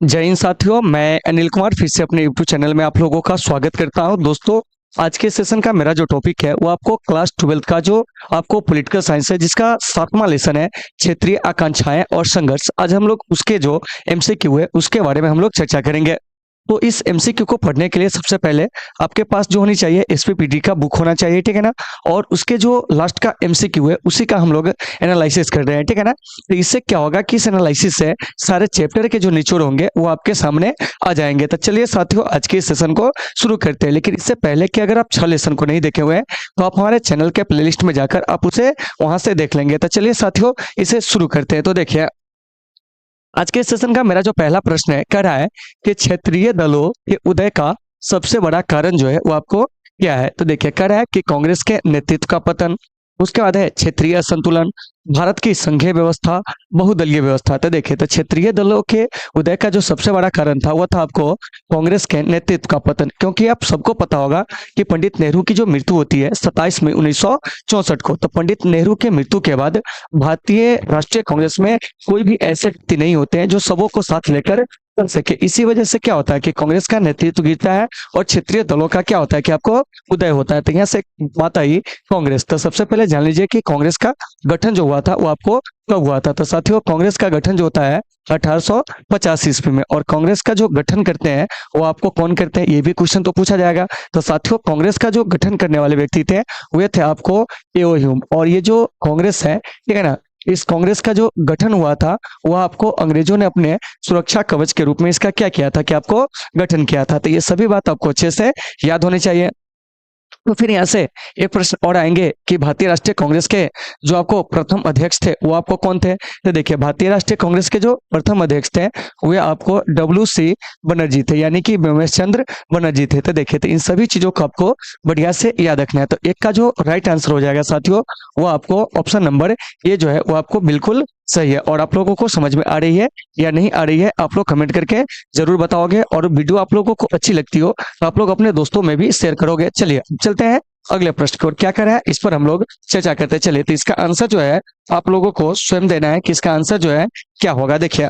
जय हिंद साथियों, मैं अनिल कुमार फिर से अपने यूट्यूब चैनल में आप लोगों का स्वागत करता हूं। दोस्तों, आज के सेशन का मेरा जो टॉपिक है वो आपको क्लास 12th का जो आपको पॉलिटिकल साइंस है जिसका 7वां लेसन है क्षेत्रीय आकांक्षाएं और संघर्ष। आज हम लोग उसके जो एमसीक्यू है उसके बारे में हम लोग चर्चा करेंगे। तो इस एमसीक्यू को पढ़ने के लिए सबसे पहले आपके पास जो होनी चाहिए एसपीपीटी का बुक होना चाहिए, ठीक है ना। और उसके जो लास्ट का एमसीक्यू है उसी का हम लोग एनालिसिस कर रहे हैं, ठीक है ना। तो इससे क्या होगा कि इस एनालिसिस से सारे चैप्टर के जो निचोड़ होंगे वो आपके सामने आ जाएंगे। तो चलिए साथियों, आज के इस सेशन को शुरू करते हैं। लेकिन इससे पहले कि अगर आप 6 लेसन को नहीं देखे हुए हैं तो आप हमारे चैनल के प्लेलिस्ट में जाकर आप उसे वहां से देख लेंगे। तो चलिए साथियों, इसे शुरू करते हैं। तो देखिए, आज के सेशन का मेरा जो पहला प्रश्न है कह रहा है कि क्षेत्रीय दलों के उदय का सबसे बड़ा कारण जो है वो आपको क्या है। तो देखिए, कह रहा है कि कांग्रेस के नेतृत्व का पतन, उसके बाद है क्षेत्रीय असंतुलन, भारत की संघीय व्यवस्था, बहुदलीय व्यवस्था। तो देखिए, तो क्षेत्रीय दलों के उदय का जो सबसे बड़ा कारण था वो था आपको कांग्रेस के नेतृत्व का पतन। क्योंकि आप सबको पता होगा कि पंडित नेहरू की जो मृत्यु होती है 27 मई 1964 को, तो पंडित नेहरू के मृत्यु के बाद भारतीय राष्ट्रीय कांग्रेस में कोई भी ऐसे व्यक्ति नहीं होते हैं जो सबों को साथ लेकर चल सके। इसी वजह से क्या होता है कि कांग्रेस का नेतृत्व गिरता है और क्षेत्रीय दलों का क्या होता है कि आपको उदय होता है। तो यहाँ से बात आई कांग्रेस। तो सबसे पहले जान लीजिए कि कांग्रेस का गठन जो हुआ था वो आपको कब हुआ था। तो साथियों, कांग्रेस का गठन जो होता है 1885 ईस्वी में। और कांग्रेस का जो गठन करते हैं वो आपको कौन करते हैं, ये भी क्वेश्चन तो पूछा जाएगा। तो साथियों, कांग्रेस का जो गठन करने वाले व्यक्ति थे वे थे आपको एओ ह्यूम। और ये जो कांग्रेस है, ठीक है ना, इस कांग्रेस का जो गठन हुआ था वह आपको अंग्रेजों ने अपने सुरक्षा कवच के रूप में इसका क्या किया था कि आपको गठन किया था। तो ये सभी बात आपको अच्छे से याद होनी चाहिए। तो फिर यहाँ से एक प्रश्न और आएंगे कि भारतीय राष्ट्रीय कांग्रेस के जो आपको प्रथम अध्यक्ष थे वो आपको कौन थे। तो देखिए, भारतीय राष्ट्रीय कांग्रेस के जो प्रथम अध्यक्ष थे वे आपको WC बनर्जी थे, यानी कि बिमलेश चंद्र बनर्जी थे। तो देखिए, तो इन सभी चीजों को आपको बढ़िया से याद रखना है। तो एक का जो राइट आंसर हो जाएगा साथियों वो आपको ऑप्शन नंबर ए जो है वो आपको बिल्कुल सही है। और आप लोगों को समझ में आ रही है या नहीं आ रही है आप लोग कमेंट करके जरूर बताओगे। और वीडियो आप लोगों को अच्छी लगती हो तो आप लोग अपने दोस्तों में भी शेयर करोगे। चलिए चलते हैं अगले प्रश्न की ओर। क्या कर रहा है इस पर हम लोग चर्चा करते हैं। चलिए, तो इसका आंसर जो है आप लोगों को स्वयं देना है कि इसका आंसर जो है क्या होगा। देखिए,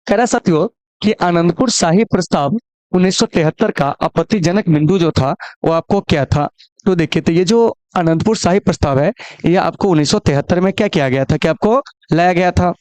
कह रहा है साथियों कि आनंदपुर शाही प्रस्ताव 1973 का आपत्तिजनक बिंदु जो था वो आपको क्या था। तो देखिए, तो ये जो आनंदपुर शाही प्रस्ताव है ये आपको 1973 में क्या किया गया था कि आपको लाया गया था।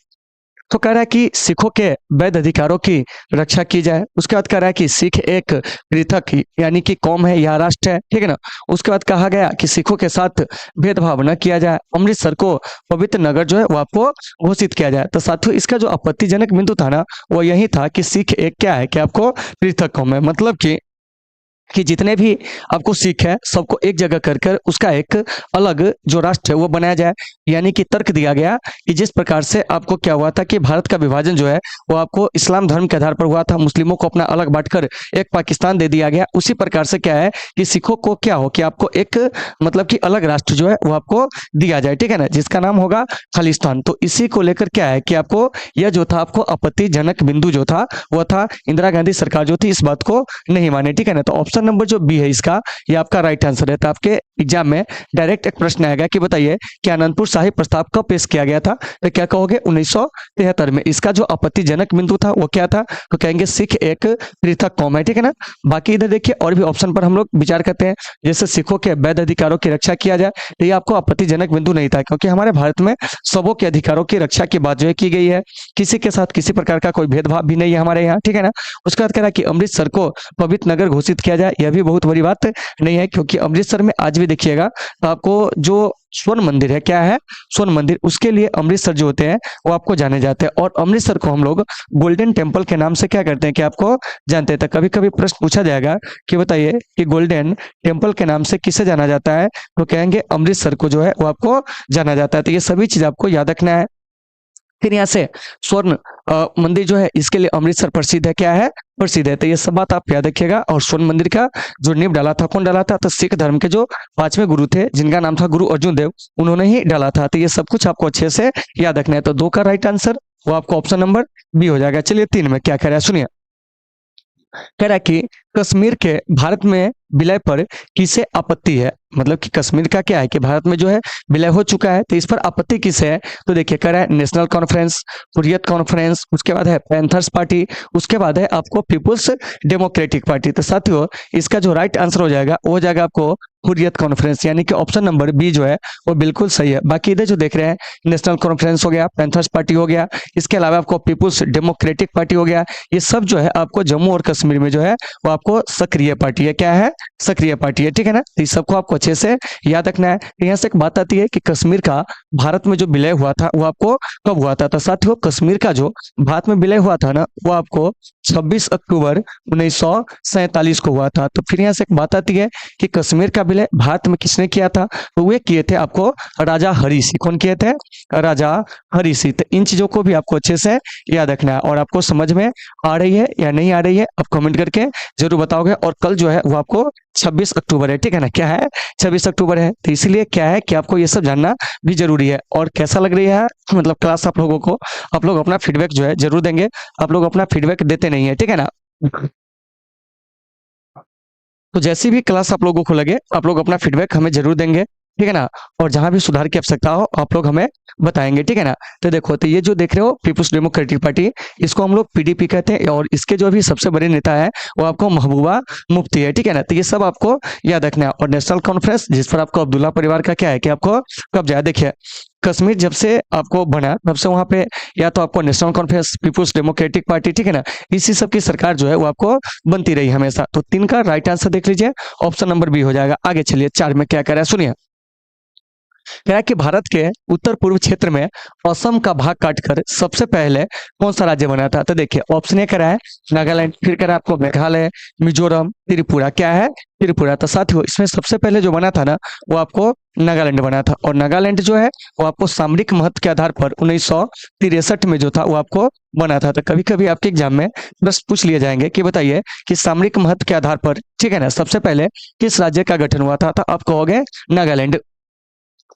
तो कह रहा है कि सिखों के वैध अधिकारों की रक्षा की जाए। उसके बाद कह रहा है कि सिख एक पृथक यानी कि कौम है या राष्ट्र है, ठीक है ना। उसके बाद कहा गया कि सिखों के साथ भेदभाव न किया जाए। अमृतसर को पवित्र नगर जो है वो आपको घोषित किया जाए। तो साथियों, इसका जो आपत्तिजनक बिंदु था ना वो यही था कि सिख एक क्या है कि आपको पृथक कौम है। मतलब कि जितने भी आपको सिख है सबको एक जगह कर कर उसका एक अलग जो राष्ट्र है वो बनाया जाए। यानी कि तर्क दिया गया कि जिस प्रकार से आपको क्या हुआ था कि भारत का विभाजन जो है वो आपको इस्लाम धर्म के आधार पर हुआ था, मुस्लिमों को अपना अलग बांटकर एक पाकिस्तान दे दिया गया। उसी प्रकार से क्या है कि सिखों को क्या हो कि आपको एक मतलब कि अलग राष्ट्र जो है वो आपको दिया जाए, ठीक है ना, जिसका नाम होगा खालिस्तान। तो इसी को लेकर क्या है कि आपको यह जो था आपको आपत्तिजनक बिंदु जो था वो था इंदिरा गांधी सरकार जो थी इस बात को नहीं माने, ठीक है ना। तो ऑप्शन नंबर जो बी है इसका ये आपका राइट आंसर है। तो आपके एग्जाम में डायरेक्ट एक प्रश्न आएगा कि बताइए कि आनंदपुर शाही प्रस्ताव कब पेश किया गया था। तो क्या कहोगे 1973 में। इसका जो आपत्तिजनक बिंदु था वो क्या था, तो कहेंगे सिख एक पृथक कौम है, ठीक है ना। बाकी इधर देखिए और भी ऑप्शन पर हम लोग विचार करते हैं, जैसे सिखों के वैध अधिकारों की रक्षा किया जाए। तो ये आपको आपत्तिजनक बिंदु नहीं था क्योंकि हमारे भारत में सबों के अधिकारों की रक्षा की बात जो है की गई है, किसी के साथ किसी प्रकार का कोई भेदभाव भी नहीं है हमारे यहाँ, ठीक है ना। उसके बाद कह रहा है कि अमृतसर को पवित्र नगर घोषित किया जाए। यह भी बहुत बड़ी बात नहीं है क्योंकि अमृतसर में आज भी देखिएगा तो आपको जो स्वर्ण मंदिर है, क्या है स्वर्ण मंदिर, उसके लिए अमृतसर जो होते हैं वो आपको जाने जाते हैं। और अमृतसर को हम लोग गोल्डन टेम्पल के नाम से क्या करते हैं कि आपको जानते हैं। तो कभी कभी प्रश्न पूछा जाएगा कि बताइए कि गोल्डन टेम्पल के नाम से किसे जाना जाता है, तो कहेंगे अमृतसर को जो है वो आपको जाना जाता है। तो ये सभी चीज आपको याद रखना है। फिर यहाँ से स्वर्ण मंदिर जो है इसके लिए अमृतसर प्रसिद्ध है, क्या है प्रसिद्ध है। तो ये सब बात आप याद रखिएगा। और स्वर्ण मंदिर का जो नींव डाला था कौन डाला था, तो सिख धर्म के जो 5वें गुरु थे जिनका नाम था गुरु अर्जुन देव, उन्होंने ही डाला था। तो ये सब कुछ आपको अच्छे से याद रखना है। तो 2 का राइट आंसर वो आपको ऑप्शन नंबर बी हो जाएगा। चलिए 3 में क्या कह रहा है सुनिए। कह रहा है कि कश्मीर के भारत में विलय पर किसे आपत्ति है? मतलब कि कश्मीर का क्या है कि भारत में जो है विलय हो चुका है, तो इस पर आपत्ति किसे है? तो देखिए कह रहा है नेशनल कॉन्फ्रेंस, हुर्रियत कॉन्फ्रेंस, उसके बाद है पैंथर्स पार्टी, उसके बाद है आपको पीपुल्स डेमोक्रेटिक पार्टी। तो साथियों इसका जो राइट आंसर हो जाएगा वो हो जाएगा आपको हुर्रियत कॉन्फ्रेंस, यानी कि ऑप्शन नंबर बी जो है वो बिल्कुल सही है। बाकी इधर जो देख रहे हैं नेशनल कॉन्फ्रेंस हो गया, पैंथर्स पार्टी हो गया, इसके अलावा आपको पीपुल्स डेमोक्रेटिक पार्टी हो गया, ये सब जो है आपको जम्मू और कश्मीर में जो है वो आपको सक्रिय पार्टी है। क्या है? सक्रिय पार्टी है, ठीक है ना। तो इस सबको आपको अच्छे से याद रखना है। तो यहाँ से एक बात आती है कि कश्मीर का भारत में जो विलय हुआ था वो आपको कब हुआ था? तो साथियों कश्मीर का जो भारत में विलय हुआ था ना वो आपको 26 अक्टूबर 1947 को हुआ था। तो फिर यहाँ से एक बात आती है कि कश्मीर का विलय भारत में किसने किया था? तो वे किए थे आपको राजा हरि सिंह। कौन किए थे? राजा हरि सिंह। तो इन चीजों को भी आपको अच्छे से याद रखना है। और आपको समझ में आ रही है या नहीं आ रही है आप कमेंट करके जरूर बताओगे। और कल जो है वो आपको 26 अक्टूबर है, ठीक है ना। क्या है? 26 अक्टूबर है। तो इसलिए क्या है कि आपको ये सब जानना भी जरूरी है। और कैसा लग रही है मतलब क्लास आप लोगों को? आप लोग अपना फीडबैक जो है जरूर देंगे। आप लोग अपना फीडबैक देते नहीं है, ठीक है ना। तो जैसी भी क्लास आप लोगों को लगे आप लोग अपना फीडबैक हमें जरूर देंगे, ठीक है ना। और जहां भी सुधार की आवश्यकता हो आप लोग हमें बताएंगे, ठीक है ना। तो देखो तो ये जो देख रहे हो पीपुल्स डेमोक्रेटिक पार्टी, इसको हम लोग पीडीपी कहते हैं। और इसके जो भी सबसे बड़े नेता है वो आपको महबूबा मुफ्ती है, ठीक है ना। तो ये सब आपको याद रखना है। और नेशनल कॉन्फ्रेंस जिस पर आपको अब्दुल्ला परिवार का क्या है कि आपको कब्जा है। देखिए कश्मीर जब से आपको बना तब से वहां पे या तो आपको national conference, people's democratic party, ठीक है ना, इसी सब की सरकार जो है वो आपको बनती रही हमेशा। तो 3 का राइट आंसर देख लीजिए, ऑप्शन नंबर बी हो जाएगा। आगे चलिए 4 में क्या कह रहा है सुनिए। कह रहा है कि भारत के उत्तर पूर्व क्षेत्र में असम का भाग काटकर सबसे पहले कौन सा राज्य बना था? तो देखिए ऑप्शन ए कह रहा है नागालैंड, फिर कह रहा है आपको मेघालय, मिजोरम, त्रिपुरा। क्या है? त्रिपुरा। तो साथियों इसमें सबसे पहले जो बना था ना वो आपको नागालैंड बना था। और नागालैंड जो है वो आपको सामरिक महत्व के आधार पर 1963 में जो था वो आपको बना था। तो कभी कभी आपके एग्जाम में प्रश्न पूछ लिए जाएंगे कि बताइए कि सामरिक महत्व के आधार पर, ठीक है ना, सबसे पहले किस राज्य का गठन हुआ था? तो आप कहोगे नागालैंड।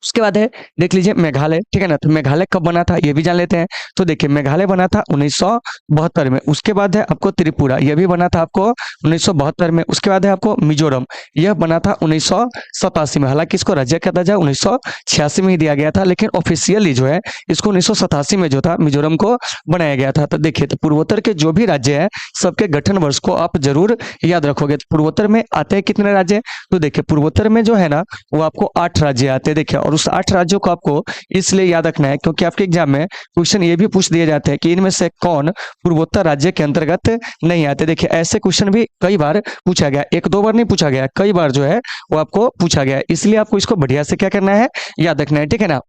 उसके बाद है देख लीजिए मेघालय, ठीक है ना। तो मेघालय कब बना था ये भी जान लेते हैं। तो देखिए मेघालय बना था 1972 में। उसके बाद है आपको त्रिपुरा, यह भी बना था आपको 1972 में। उसके बाद है आपको मिजोरम, यह बना था 1987 में। हालांकि इसको राज्य का दर्जा 1986 में ही दिया गया था, लेकिन ऑफिशियली जो है इसको 1987 में जो था मिजोरम को बनाया गया था। तो देखिए तो पूर्वोत्तर के जो भी राज्य है सबके गठन वर्ष को आप जरूर याद रखोगे। तो पूर्वोत्तर में आते हैं कितने राज्य? तो देखिए पूर्वोत्तर में जो है ना वो आपको 8 राज्य आते हैं। देखिए और उस 8 राज्यों को आपको इसलिए याद रखना है क्योंकि आपके एग्जाम में क्वेश्चन ये भी पूछ दिए जाते हैं कि इनमें से कौन पूर्वोत्तर राज्य के अंतर्गत नहीं आते। देखिए ऐसे क्वेश्चन भी कई बार पूछा गया, 1-2 बार नहीं पूछा गया, कई बार जो है वो आपको पूछा गया है। इसलिए आपको इसको बढ़िया से क्या करना है, याद रखना है, ठीक है ना।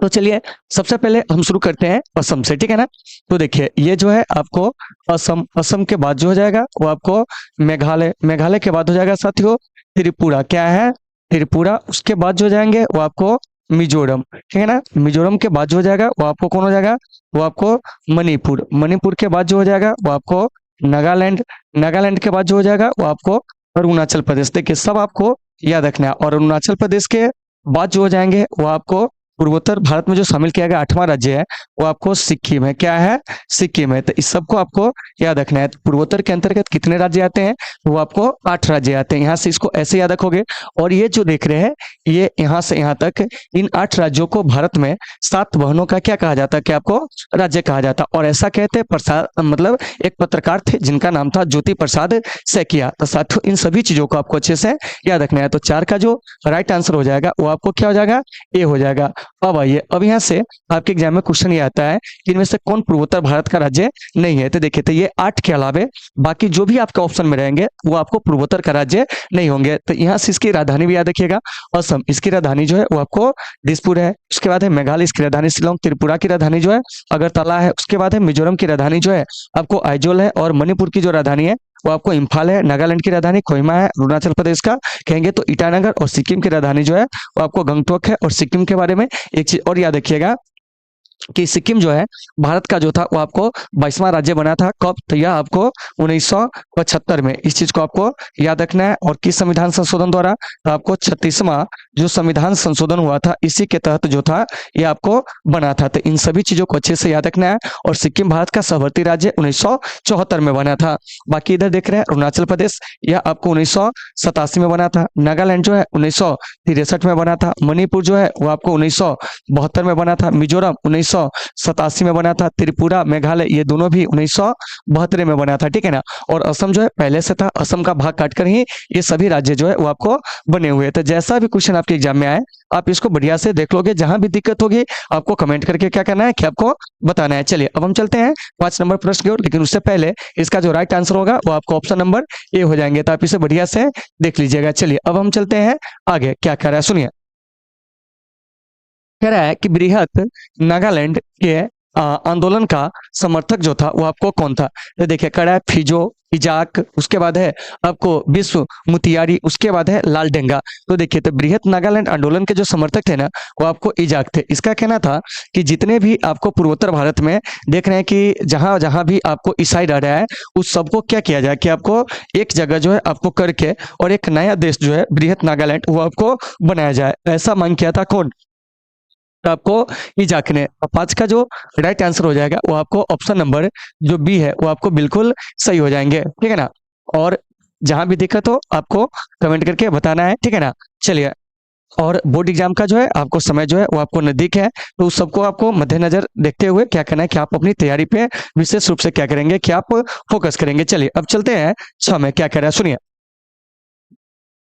तो चलिए सबसे पहले हम शुरू करते हैं असम से, ठीक है ना। तो देखिए ये जो है आपको असम, असम के बाद जो हो जाएगा वो आपको मेघालय, मेघालय के बाद हो जाएगा साथियों त्रिपुरा। क्या है? त्रिपुरा। उसके बाद जो जाएंगे वो आपको मिजोरम, ठीक है ना। मिजोरम के बाद जो हो जाएगा वो आपको कौन हो जाएगा? वो आपको मणिपुर। मणिपुर के बाद जो हो जाएगा वो आपको नागालैंड। नागालैंड के बाद जो हो जाएगा वो आपको अरुणाचल प्रदेश। देखिए सब आपको याद रखना है। और अरुणाचल प्रदेश के बाद जो हो जाएंगे वो आपको पूर्वोत्तर भारत में जो शामिल किया गया 8वां राज्य है वो आपको सिक्किम है। क्या है? सिक्किम है। तो इस सबको आपको याद रखना है। पूर्वोत्तर के अंतर्गत कितने राज्य आते हैं? वो आपको 8 राज्य आते हैं। यहाँ से इसको ऐसे याद रखोगे। और ये जो देख रहे हैं ये यहाँ से यहाँ तक इन 8 राज्यों को भारत में 7 बहनों का क्या कहा जाता है कि आपको राज्य कहा जाता। और ऐसा कहते हैं प्रसाद, मतलब एक पत्रकार थे जिनका नाम था ज्योति प्रसाद सैकिया। तो साथियों इन सभी चीजों को आपको अच्छे से याद रखना है। तो 4 का जो राइट आंसर हो जाएगा वो आपको क्या हो जाएगा? ए हो जाएगा। अब आइए अब यहाँ से आपके एग्जाम में क्वेश्चन ये आता है कि इनमें से कौन पूर्वोत्तर भारत का राज्य नहीं है। तो देखिए तो ये 8 के अलावे बाकी जो भी आपके ऑप्शन में रहेंगे वो आपको पूर्वोत्तर का राज्य नहीं होंगे। तो यहाँ से इसकी राजधानी भी याद रखिएगा असम, इसकी राजधानी जो है वो आपको दिसपुर है। उसके बाद है मेघालय, इसकी राजधानी शिलोंग। त्रिपुरा की राजधानी जो है अगरतला है। उसके बाद है मिजोरम की राजधानी जो है आपको आइजोल है। और मणिपुर की जो राजधानी है वो आपको इम्फाल है। नागालैंड की राजधानी कोहिमा है। अरुणाचल प्रदेश का कहेंगे तो ईटानगर। और सिक्किम की राजधानी जो है वो आपको गंगटोक है। और सिक्किम के बारे में एक चीज और याद रखिएगा कि सिक्किम जो है भारत का जो था वो आपको 22वां राज्य बना था। कब? तो यह आपको 1975 में। इस चीज को आपको याद रखना है। और किस संविधान संशोधन द्वारा? तो आपको 36वां जो संविधान संशोधन हुआ था इसी के तहत जो था ये आपको बना था। तो इन सभी चीजों को अच्छे से याद रखना है। और सिक्किम भारत का सहवर्ती राज्य 1974 में बना था। बाकी इधर देख रहे हैं अरुणाचल प्रदेश, यह आपको 1987 में बना था। नागालैंड जो है 1963 में बना था। मणिपुर जो है वो आपको 1972 में बना था। मिजोरम 1987 में बना था। त्रिपुरा, मेघालय ये दोनों भी 1972 में बना था, ठीक है ना। और असम जो है पहले से था, असम का भाग काटकर ही ये सभी राज्य जो है वो आपको बने हुए थे। जैसा भी क्वेश्चन आपके एग्जाम में आए आप इसको बढ़िया से देख लोगे। जहां भी दिक्कत होगी आपको कमेंट करके क्या करना है कि आपको बताना है। चलिए अब हम चलते हैं 5 नंबर प्रश्न की ओर, लेकिन उससे पहले इसका जो राइट आंसर होगा वो आपको ऑप्शन नंबर ए हो जाएंगे। तो आप इसे बढ़िया से देख लीजिएगा। चलिए अब हम चलते हैं आगे, क्या कह रहा है सुनिए। कह रहा है कि बृहत नागालैंड के आंदोलन का समर्थक जो था वो आपको कौन था? तो देखिए कह रहा है फिजो, इजाक, उसके बाद है आपको विश्व मुतियारी, उसके बाद है लाल डेंगा। तो देखिए तो बृहत नागालैंड आंदोलन के जो समर्थक थे ना वो आपको इजाक थे। इसका कहना था कि जितने भी आपको पूर्वोत्तर भारत में देख रहे हैं कि जहां जहां भी आपको ईसाई रह रहा है उस सबको क्या किया जाए कि आपको एक जगह जो है आपको करके और एक नया देश जो है बृहत नागालैंड वो आपको बनाया जाए, ऐसा मांग किया था कौन? तो आपको इजाक ने। और 5 का जो राइट आंसर हो जाएगा वो आपको ऑप्शन नंबर जो बी है वो आपको बिल्कुल सही हो जाएंगे, ठीक है ना। और जहां भी दिक्कत हो आपको कमेंट करके बताना है, ठीक है ना। चलिए और बोर्ड एग्जाम का जो है आपको समय जो है वो आपको नजदीक है, तो उस सबको आपको मद्देनजर देखते हुए क्या करना है कि आप अपनी तैयारी पे विशेष रूप से क्या करेंगे कि आप फोकस करेंगे। चलिए अब चलते हैं 6 में, क्या कह रहा है सुनिए।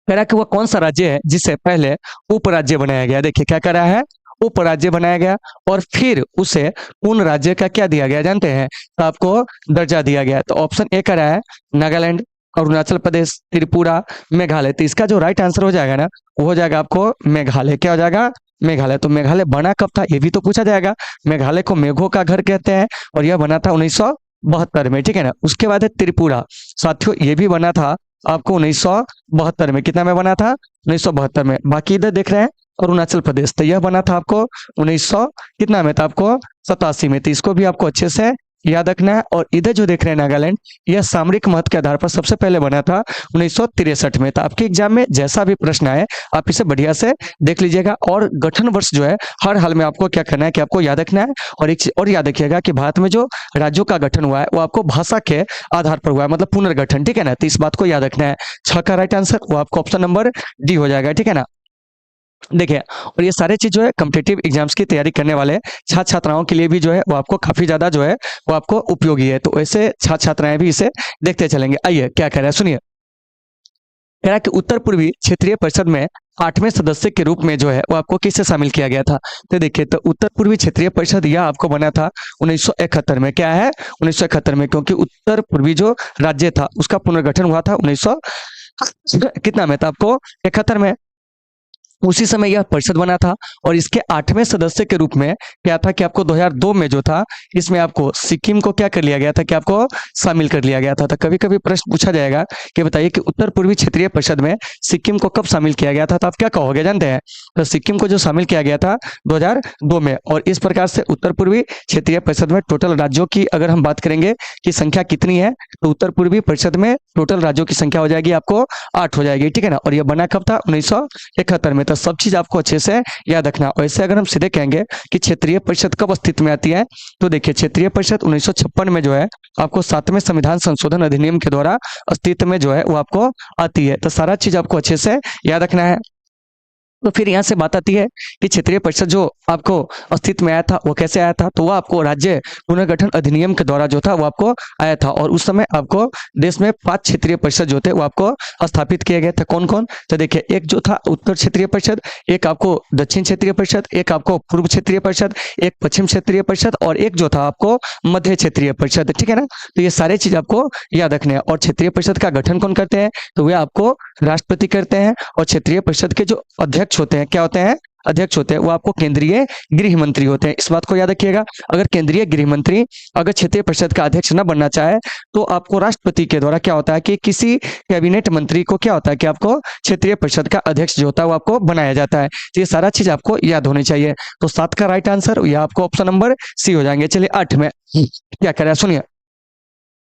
कह रहा है कि वह कौन सा राज्य है जिसे पहले उपराज्य बनाया गया? देखिए क्या कह रहा है, उपराज्य बनाया गया और फिर उसे उन राज्य का क्या दिया गया जानते हैं? तो आपको दर्जा दिया गया। तो ऑप्शन ए कह रहा है नागालैंड, अरुणाचल प्रदेश, त्रिपुरा, मेघालय। तो इसका जो राइट आंसर हो जाएगा ना वो हो जाएगा आपको मेघालय। क्या हो जाएगा? मेघालय। तो मेघालय बना कब था ये भी तो पूछा जाएगा। मेघालय को मेघों का घर कहते हैं और यह बना था 1972 में, ठीक है ना। उसके बाद है त्रिपुरा, साथियों ये भी बना था आपको 1972 में। कितना में बना था? 1972 में। बाकी इधर देख रहे हैं अरुणाचल प्रदेश, तो यह बना था आपको 1900 कितना में था? आपको 87 में। तो इसको भी आपको अच्छे से याद रखना है। और इधर जो देख रहे हैं नागालैंड, यह सामरिक महत्व के आधार पर सबसे पहले बना था 1963 में। तो आपके एग्जाम में जैसा भी प्रश्न आए आप इसे बढ़िया से देख लीजिएगा। और गठन वर्ष जो है हर हाल में आपको क्या करना है कि आपको याद रखना है। और एक चीज और याद रखिएगा कि भारत में जो राज्यों का गठन हुआ है वो आपको भाषा के आधार पर हुआ है, मतलब पुनर्गठन, ठीक है ना। तो इस बात को याद रखना है। 6 का राइट आंसर वो आपको ऑप्शन नंबर डी हो जाएगा, ठीक है ना। देखिए और ये सारे चीज जो है कॉम्पिटिटिव एग्जाम्स की तैयारी करने वाले छात्र छात्राओं के लिए भी जो है वो आपको काफी ज्यादा जो है वो आपको उपयोगी है। तो ऐसे छात्र छात्राएं भी इसे देखते चलेंगे। आइए क्या कह रहा है सुनिए। कह रहा है कि उत्तर पूर्वी क्षेत्रीय परिषद में 8वें सदस्य के रूप में जो है वो आपको किसे शामिल किया गया था? तो देखिए तो उत्तर पूर्वी क्षेत्रीय परिषद यह आपको बना था 1971 में। क्या है? 1971 में, क्योंकि उत्तर पूर्वी जो राज्य था उसका पुनर्गठन हुआ था 1900 कितना में था? आपको 71 में। उसी समय यह परिषद बना था और इसके 8वें सदस्य के रूप में क्या था कि आपको 2002 में जो था इसमें आपको सिक्किम को क्या कर लिया गया था कि आपको शामिल कर लिया गया था। तो कभी कभी प्रश्न पूछा जाएगा कि बताइए कि उत्तर पूर्वी क्षेत्रीय परिषद में सिक्किम को कब शामिल किया गया था? तो आप क्या कहोगे जानते हैं? तो सिक्किम को जो शामिल किया गया था 2002 में। और इस प्रकार से उत्तर पूर्वी क्षेत्रीय परिषद में टोटल राज्यों की अगर हम बात करेंगे कि संख्या कितनी है, तो उत्तर पूर्वी परिषद में टोटल राज्यों की संख्या हो जाएगी आपको 8 हो जाएगी, ठीक है ना। और यह बना कब था? 1971 में। तो सब चीज आपको अच्छे से याद रखना। और ऐसे अगर हम सीधे कहेंगे कि क्षेत्रीय परिषद कब अस्तित्व में आती है, तो देखिए क्षेत्रीय परिषद 1956 में जो है आपको 7वें संविधान संशोधन अधिनियम के द्वारा अस्तित्व में जो है वो आपको आती है। तो सारा चीज आपको अच्छे से याद रखना है। तो फिर यहाँ से बात आती है कि क्षेत्रीय परिषद जो आपको अस्तित्व में आया था वो कैसे आया था? तो वह आपको राज्य पुनर्गठन अधिनियम के द्वारा जो था वो आपको आया था। और उस समय आपको देश में 5 क्षेत्रीय परिषद जो थे वो आपको स्थापित किए गए थे। कौन कौन? तो देखिए एक जो था उत्तर क्षेत्रीय परिषद, एक आपको दक्षिण क्षेत्रीय परिषद, एक आपको पूर्व क्षेत्रीय परिषद, एक पश्चिम क्षेत्रीय परिषद और एक जो था आपको मध्य क्षेत्रीय परिषद, ठीक है ना। तो ये सारे चीज आपको याद रखने हैं। और क्षेत्रीय परिषद का गठन कौन करते हैं? तो वे आपको राष्ट्रपति करते हैं। और क्षेत्रीय परिषद के जो अध्यक्ष होते हैं क्या होते हैं? अध्यक्ष होते हैं वो आपको केंद्रीय गृह मंत्री होते हैं। इस बात को याद रखिएगा। अगर केंद्रीय गृह मंत्री अगर क्षेत्रीय परिषद का अध्यक्ष न बनना चाहे तो आपको राष्ट्रपति के द्वारा क्या होता है कि किसी कैबिनेट मंत्री को क्या होता है कि आपको क्षेत्रीय परिषद का अध्यक्ष जो होता है वो आपको बनाया जाता है। तो ये सारा चीज आपको याद होनी चाहिए। तो 7 का राइट आंसर ये आपको ऑप्शन नंबर सी हो जाएंगे। चलिए 8 में क्या कह रहा है सुनिए।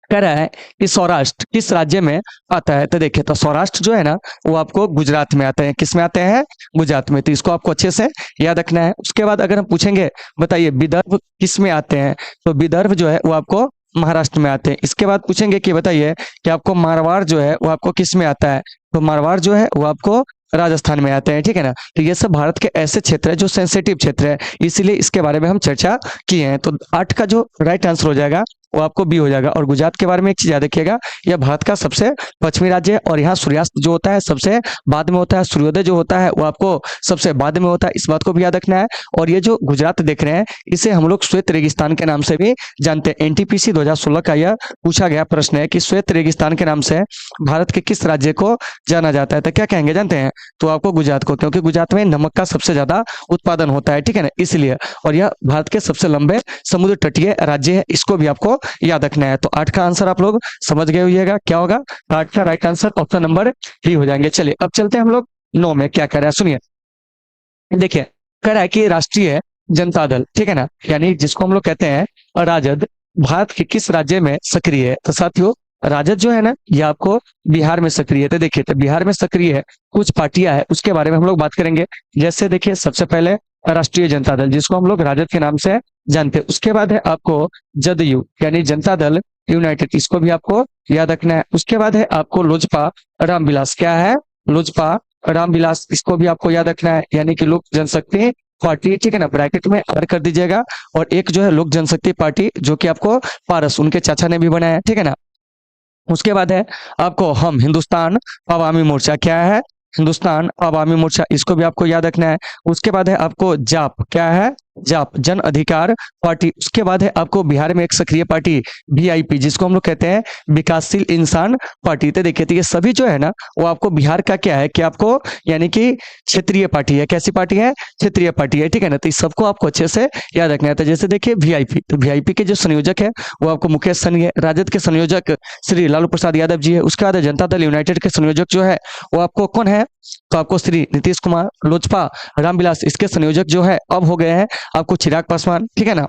कह रहा है कि सौराष्ट्र किस राज्य में आता है। तो देखिए तो सौराष्ट्र जो है ना वो आपको गुजरात में आते हैं। किस में आते हैं? गुजरात में। तो इसको आपको अच्छे से याद रखना है। उसके बाद अगर हम पूछेंगे बताइए विदर्भ किस में आते हैं, तो विदर्भ जो है वो आपको महाराष्ट्र में आते हैं। इसके बाद पूछेंगे कि बताइए कि आपको मारवाड़ जो है वो आपको किस में आता है, तो मारवाड़ जो है वो आपको राजस्थान में आते हैं। ठीक है ना। तो ये सब भारत के ऐसे क्षेत्र है जो सेंसिटिव क्षेत्र है, इसीलिए इसके बारे में हम चर्चा किए हैं। तो 8 का जो राइट आंसर हो जाएगा वो आपको बी हो जाएगा। और गुजरात के बारे में एक चीज याद रखिएगा, यह भारत का सबसे पश्चिमी राज्य है और यहाँ सूर्यास्त जो होता है सबसे बाद में होता है, सूर्योदय जो होता है वो आपको सबसे बाद में होता है। इस बात को भी याद रखना है। और ये जो गुजरात देख रहे हैं इसे हम लोग श्वेत रेगिस्तान के नाम से भी जानते हैं। एनटीपीसी 2016 का यह पूछा गया प्रश्न है कि श्वेत रेगिस्तान के नाम से भारत के किस राज्य को जाना जाता है। तो क्या कहेंगे जानते हैं? तो आपको गुजरात को, क्योंकि गुजरात में नमक का सबसे ज्यादा उत्पादन होता है। ठीक है ना, इसलिए। और यह भारत के सबसे लंबे समुद्र तटीय राज्य है, इसको भी आपको याद रखना है। तो 8 का आंसर आप लोग समझ गए होइएगा क्या होगा। 8 का राइट आंसर ऑप्शन नंबर ही हो जाएंगे। चलिए अब चलते हैं हम लोग 9 में। क्या कह रहा है सुनिए। देखिए कह रहा है कि राष्ट्रीय जनता दल, ठीक है ना, यानी जिसको हम लोग कहते हैं राजद, भारत के किस राज्य में सक्रिय है। तो साथियों राजद जो है ना ये आपको बिहार में सक्रिय है। तो देखिए तो बिहार में सक्रिय है, कुछ पार्टियां है उसके बारे में हम लोग बात करेंगे। जैसे देखिए सबसे पहले राष्ट्रीय जनता दल जिसको हम लोग राजद के नाम से जानते हैं। उसके बाद है आपको जदयू यानी जनता दल यूनाइटेड, इसको भी आपको याद रखना है। उसके बाद है आपको लोजपा रामविलास, क्या है? लोजपा रामविलास, इसको भी आपको याद रखना है, यानी कि लोक जनशक्ति पार्टी। ठीक है ना, ब्रैकेट में ऐड कर दीजिएगा। और एक जो है लोक जनशक्ति पार्टी जो कि आपको पारस उनके चाचा ने भी बनाया है। ठीक है ना। उसके बाद है आपको हम हिंदुस्तान अवामी मोर्चा, क्या है? हिंदुस्तान अवामी मोर्चा, इसको भी आपको याद रखना है। उसके बाद है आपको जाप, क्या है? जाप जन अधिकार पार्टी। उसके बाद है आपको बिहार में एक सक्रिय पार्टी वीआईपी जिसको हम लोग कहते हैं विकासशील इंसान पार्टी। तो देखिए तो ये सभी जो है ना वो आपको बिहार का क्या है कि आपको यानी कि क्षेत्रीय पार्टी है। कैसी पार्टी है? क्षेत्रीय पार्टी है। ठीक है ना। तो इस सबको आपको अच्छे से याद रखना है। तो जैसे देखिए वीआईपी, तो वीआईपी के जो संयोजक है वो आपको मुकेश सहनी है। राजद के संयोजक श्री लालू प्रसाद यादव जी है। उसके बाद जनता दल यूनाइटेड के संयोजक जो है वो आपको कौन है? तो आपको श्री नीतीश कुमार। लोजपा रामविलास इसके संयोजक जो है अब हो गए हैं आपको चिराग पासवान। ठीक है ना।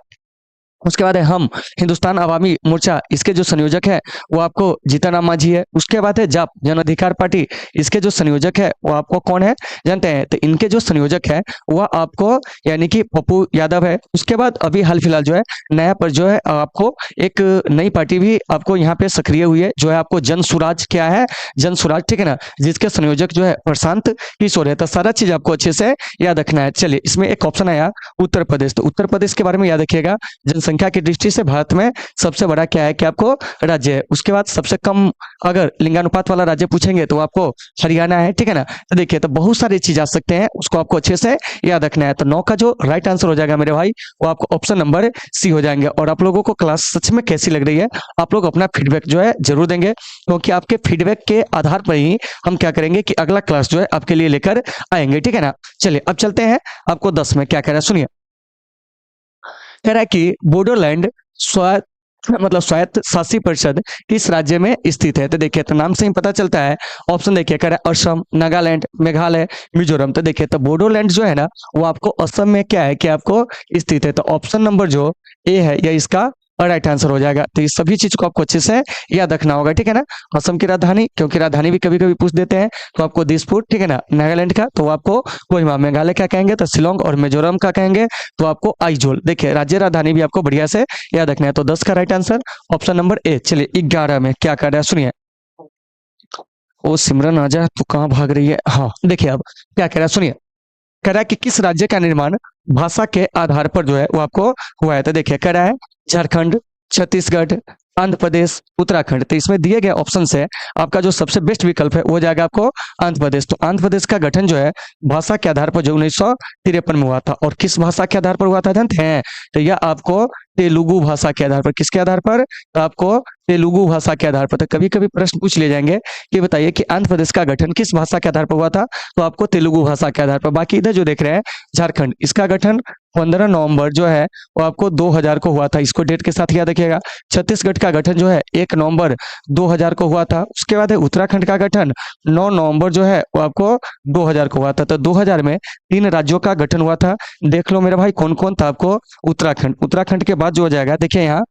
उसके बाद है हम हिंदुस्तान अवामी मोर्चा, इसके जो संयोजक है वो आपको जीतन राम मांझी है। उसके बाद है जाप जन अधिकार पार्टी, इसके जो संयोजक है वो आपको कौन है जानते हैं? तो इनके जो संयोजक है वह आपको यानी कि पप्पू यादव है। उसके बाद अभी हाल फिलहाल जो है नया पर जो है आपको एक नई पार्टी भी आपको यहाँ पे सक्रिय हुई है जो है आपको जन सुराज, क्या है? जन सुराज। ठीक है ना, जिसके संयोजक जो है प्रशांत किशोर है। तो सारा चीज आपको अच्छे से याद रखना है। चलिए इसमें एक ऑप्शन आया उत्तर प्रदेश, तो उत्तर प्रदेश के बारे में याद रखिएगा। जनसंख्या की दृष्टि से भारत में सबसे बड़ा क्या है कि आपको राज्य है। उसके बाद सबसे कम अगर लिंगानुपात वाला राज्य पूछेंगे तो आपको हरियाणा है। ठीक है ना। तो देखिए तो बहुत सारी चीज आ सकते हैं, उसको आपको अच्छे से याद रखना है। तो 9 का जो राइट आंसर हो जाएगा मेरे भाई वो आपको ऑप्शन नंबर सी हो जाएंगे। और आप लोगों को क्लास सच में कैसी लग रही है आप लोग अपना फीडबैक जो है जरूर देंगे, क्योंकि आपके फीडबैक के आधार पर ही हम क्या करेंगे कि अगला क्लास जो है आपके लिए लेकर आएंगे। ठीक है ना। चलिए अब चलते हैं आपको 10 में। क्या कह रहा है सुनिए। कह रहा है कि बोडोलैंड स्वायत्त शासी परिषद किस राज्य में स्थित है। तो देखिए तो नाम से ही पता चलता है। ऑप्शन देखिए कह रहा है असम, नागालैंड, मेघालय, मिजोरम। तो देखिए तो बोडोलैंड जो है ना वो आपको असम में क्या है कि आपको स्थित है। तो ऑप्शन नंबर जो ए है यह इसका राइट आंसर हो जाएगा। तो ये सभी चीज को आपको अच्छे से याद रखना होगा। ठीक है ना। असम की राजधानी, क्योंकि राजधानी भी कभी कभी पूछ देते हैं, तो आपको दिसपुर। ठीक है ना। नागालैंड का तो आपको कोहिमा, मेघालय क्या कहेंगे तो शिलोंग, और मिजोरम का कहेंगे तो आपको आइजोल। देखिए राज्य राजधानी भी आपको बढ़िया से याद रखना है। तो 10 का right answer option number A. चलिए 11 में क्या कर रहा है सुनिए। ओ सिमरन आजा, तू कहाँ भाग रही है। हाँ देखिए अब क्या कह रहा है सुनिए। कह रहा है कि किस राज्य का निर्माण भाषा के आधार पर जो है वो आपको हुआ है। तो देखिए कह रहा है झारखंड, छत्तीसगढ़, आंध्र प्रदेश, उत्तराखंड। तो इसमें दिए गए ऑप्शन से आपका जो सबसे बेस्ट विकल्प है वो हो जाएगा आपको आंध्र प्रदेश। तो आंध्र प्रदेश का गठन जो है भाषा के आधार पर जो 1953 में हुआ था। और किस भाषा के आधार पर हुआ था जानते हैं? तो यह आपको तेलुगु भाषा के आधार पर। किसके आधार पर? तो आपको तेलुगु भाषा के आधार पर। तो कभी कभी प्रश्न पूछ लिए जाएंगे कि बताइए कि आंध्र प्रदेश का गठन किस भाषा के आधार पर हुआ था, तो आपको तेलुगु भाषा के आधार पर। बाकी इधर जो देख रहे हैं झारखंड, इसका गठन 15 नवंबर जो है वो आपको 2000 को हुआ था, इसको डेट के साथ याद रखिएगा। छत्तीसगढ़ का गठन जो है 1 नवंबर 2000 को हुआ था। उसके बाद है उत्तराखंड का गठन 9 नवंबर जो है वो आपको 2000 को हुआ था। तो 2000 में 3 राज्यों का गठन हुआ था। देख लो मेरे भाई कौन कौन था आपको। उत्तराखंड के बाद जो हो जाएगा देखिए यहाँ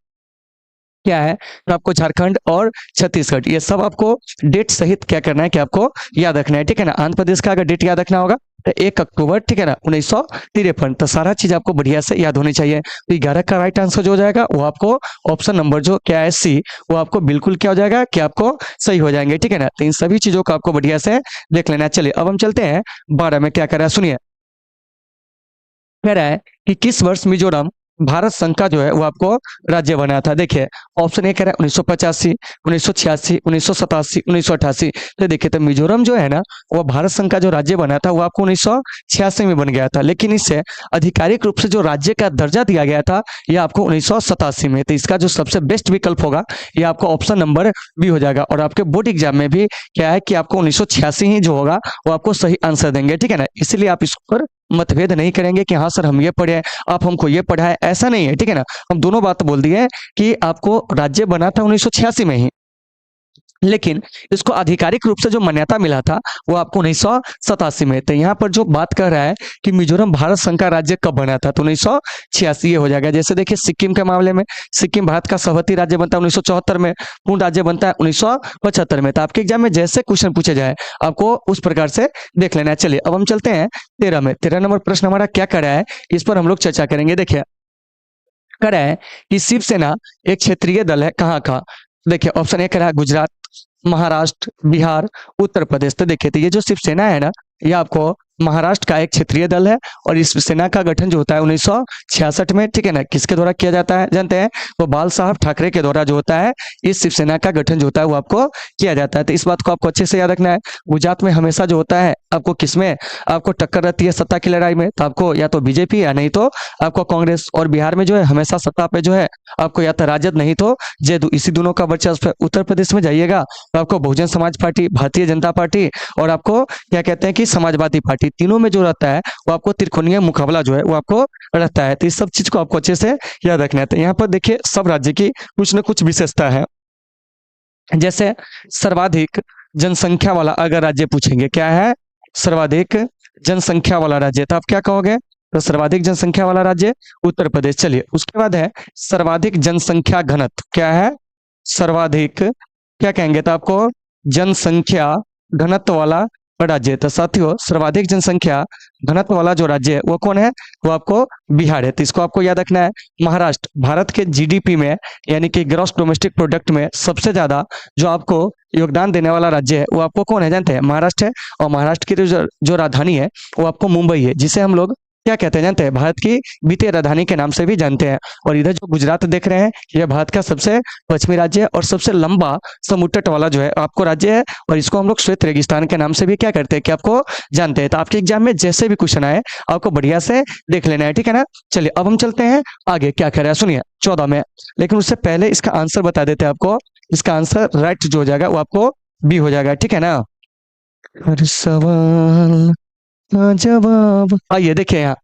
क्या है, तो आपको झारखंड और छत्तीसगढ़, ये सब आपको डेट सहित क्या करना है कि आपको याद रखना है, ठीक है ना। आंध्र प्रदेश का अगर डेट याद रखना होगा तो 1 अक्टूबर, ठीक है ना, 1953। तो सारा चीज आपको बढ़िया से याद होनी चाहिए। तो 11 का राइट आंसर जो हो जाएगा वो आपको ऑप्शन नंबर जो क्या है सी, वो आपको बिल्कुल क्या हो जाएगा कि आपको सही हो जाएंगे, ठीक है ना। तो इन सभी चीजों को आपको बढ़िया से देख लेना है। चलिए अब हम चलते हैं 12 में क्या कर रहा है, सुनिए। कह रहा है कि किस वर्ष मिजोरम भारत संघ का जो है वो आपको राज्य बना था। देखिए ऑप्शन ए कह रहा है 1985, 1986, 1987, 1988। तो देखिए तो मिजोरम जो है ना वो भारत संघ का जो राज्य बना था वो आपको 1986 में बन गया था, लेकिन इससे आधिकारिक रूप से जो राज्य का दर्जा दिया गया था ये आपको 1987 में। तो इसका जो सबसे बेस्ट विकल्प होगा ये आपको ऑप्शन नंबर बी हो जाएगा। और आपके बोर्ड एग्जाम में भी क्या है कि आपको 1986 ही जो होगा वो आपको सही आंसर देंगे, ठीक है ना। इसलिए आप इस पर मतभेद नहीं करेंगे कि हाँ सर हम ये पढ़े, आप हमको ये पढ़ा है, ऐसा नहीं है, ठीक है ना। हम दोनों बात बोल दिए कि आपको राज्य बना था 1986 में ही, लेकिन इसको आधिकारिक रूप से जो मान्यता मिला था वो आपको 1987 में। तो यहाँ पर जो बात कर रहा है कि मिजोरम भारत संघ का राज्य कब बना था, तो 1986 ये हो जाएगा। जैसे देखिए सिक्किम के मामले में, सिक्किम भारत का सहवर्ती राज्य बनता है 1974 में, पूर्ण राज्य बनता है 1975 में। तो आपके एग्जाम में जैसे क्वेश्चन पूछे जाए आपको उस प्रकार से देख लेना है। चलिए अब हम चलते हैं 13 में। 13 नंबर प्रश्न हमारा क्या कर रहा है, इस पर हम लोग चर्चा करेंगे। देखिए कह रहा है कि शिवसेना एक क्षेत्रीय दल है कहाँ का। देखिए ऑप्शन ए कह रहा है गुजरात, महाराष्ट्र, बिहार, उत्तर प्रदेश। तो देखिए तो ये जो शिवसेना है ना ये आपको महाराष्ट्र का एक क्षेत्रीय दल है और इस सेना का गठन जो होता है 1966 में, ठीक है ना। किसके द्वारा किया जाता है जानते हैं, वो बाल साहब ठाकरे के द्वारा जो होता है इस शिवसेना का गठन जो होता है वो आपको किया जाता है। तो इस बात को आपको अच्छे से याद रखना है। गुजरात में हमेशा जो होता है आपको किसमें आपको टक्कर रहती है सत्ता की लड़ाई में, तो आपको या तो बीजेपी या नहीं तो आपको कांग्रेस। और बिहार में जो है हमेशा सत्ता पे जो है आपको या तो राजद नहीं तो जेडीयू, इसी दोनों का वर्चस्व है। उत्तर प्रदेश में जाइएगा तो आपको बहुजन समाज पार्टी, भारतीय जनता पार्टी और आपको क्या कहते हैं कि समाजवादी पार्टी, तीनों में जो रहता है वो आपको त्रिकोणीय मुकाबला जो है वो आपको रहता है। तो इस सब चीज को आपको अच्छे से याद रखना है। तो यहाँ पर देखिए सब राज्य की कुछ न कुछ विशेषता है। जैसे सर्वाधिक जनसंख्या वाला अगर राज्य पूछेंगे क्या है, सर्वाधिक जनसंख्या वाला राज्य, तो आप क्या कहोगे, तो सर्वाधिक जनसंख्या वाला राज्य उत्तर प्रदेश। चलिए उसके बाद है सर्वाधिक जनसंख्या घनत्व, क्या है सर्वाधिक क्या कहेंगे, तो आपको जनसंख्या घनत्व वाला राज्य। तो साथियों सर्वाधिक जनसंख्या घनत्व वाला जो राज्य है वो कौन है, वो आपको बिहार है। तो इसको आपको याद रखना है। महाराष्ट्र भारत के जीडीपी में यानी कि ग्रॉस डोमेस्टिक प्रोडक्ट में सबसे ज्यादा जो आपको योगदान देने वाला राज्य है वो आपको कौन है जानते हैं, महाराष्ट्र है। और महाराष्ट्र की जो राजधानी है वो आपको मुंबई है, जिसे हम लोग क्या कहते हैं जानते हैं, भारत की वित्तीय राजधानी के नाम से भी जानते हैं। और इधर जो गुजरात देख रहे हैं यह भारत का सबसे पश्चिमी राज्य है और सबसे लंबा समुद्र तट वाला जो है आपको राज्य है। और इसको हम लोग श्वेत रेगिस्तान के नाम से भी क्या करते हैं कि आपको जानते हैं। तो आपके एग्जाम में जैसे भी क्वेश्चन आए आपको बढ़िया से देख लेना है, ठीक है ना। चलिए अब हम चलते हैं आगे क्या कर रहा है, सुनिए 14 में। लेकिन उससे पहले इसका आंसर बता देते हैं आपको। इसका आंसर राइट जो हो जाएगा वो आपको बी हो जाएगा, ठीक है ना। हर सवाल का जवाब, आइए देखिए यहाँ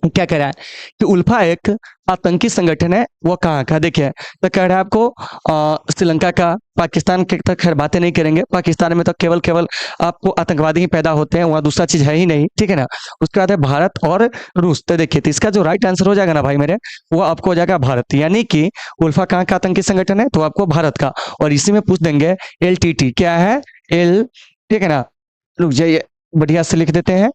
क्या कह रहा है कि उल्फा एक आतंकी संगठन है, वो कहाँ का। देखिए तो कह रहा है आपको श्रीलंका का, पाकिस्तान के तक खैर बातें नहीं करेंगे, पाकिस्तान में तो केवल आपको आतंकवादी ही पैदा होते हैं, वहाँ दूसरा चीज है ही नहीं, ठीक है ना। उसके बाद है भारत और रूस। तो देखिए तो इसका जो राइट आंसर हो जाएगा ना भाई मेरे, वो आपको हो जाएगा भारत। यानी कि उल्फा कहाँ का आतंकी संगठन है, तो आपको भारत का। और इसी में पूछ देंगे LTT क्या है, एल, ठीक है ना। रुक जाइए बढ़िया से लिख देते हैं,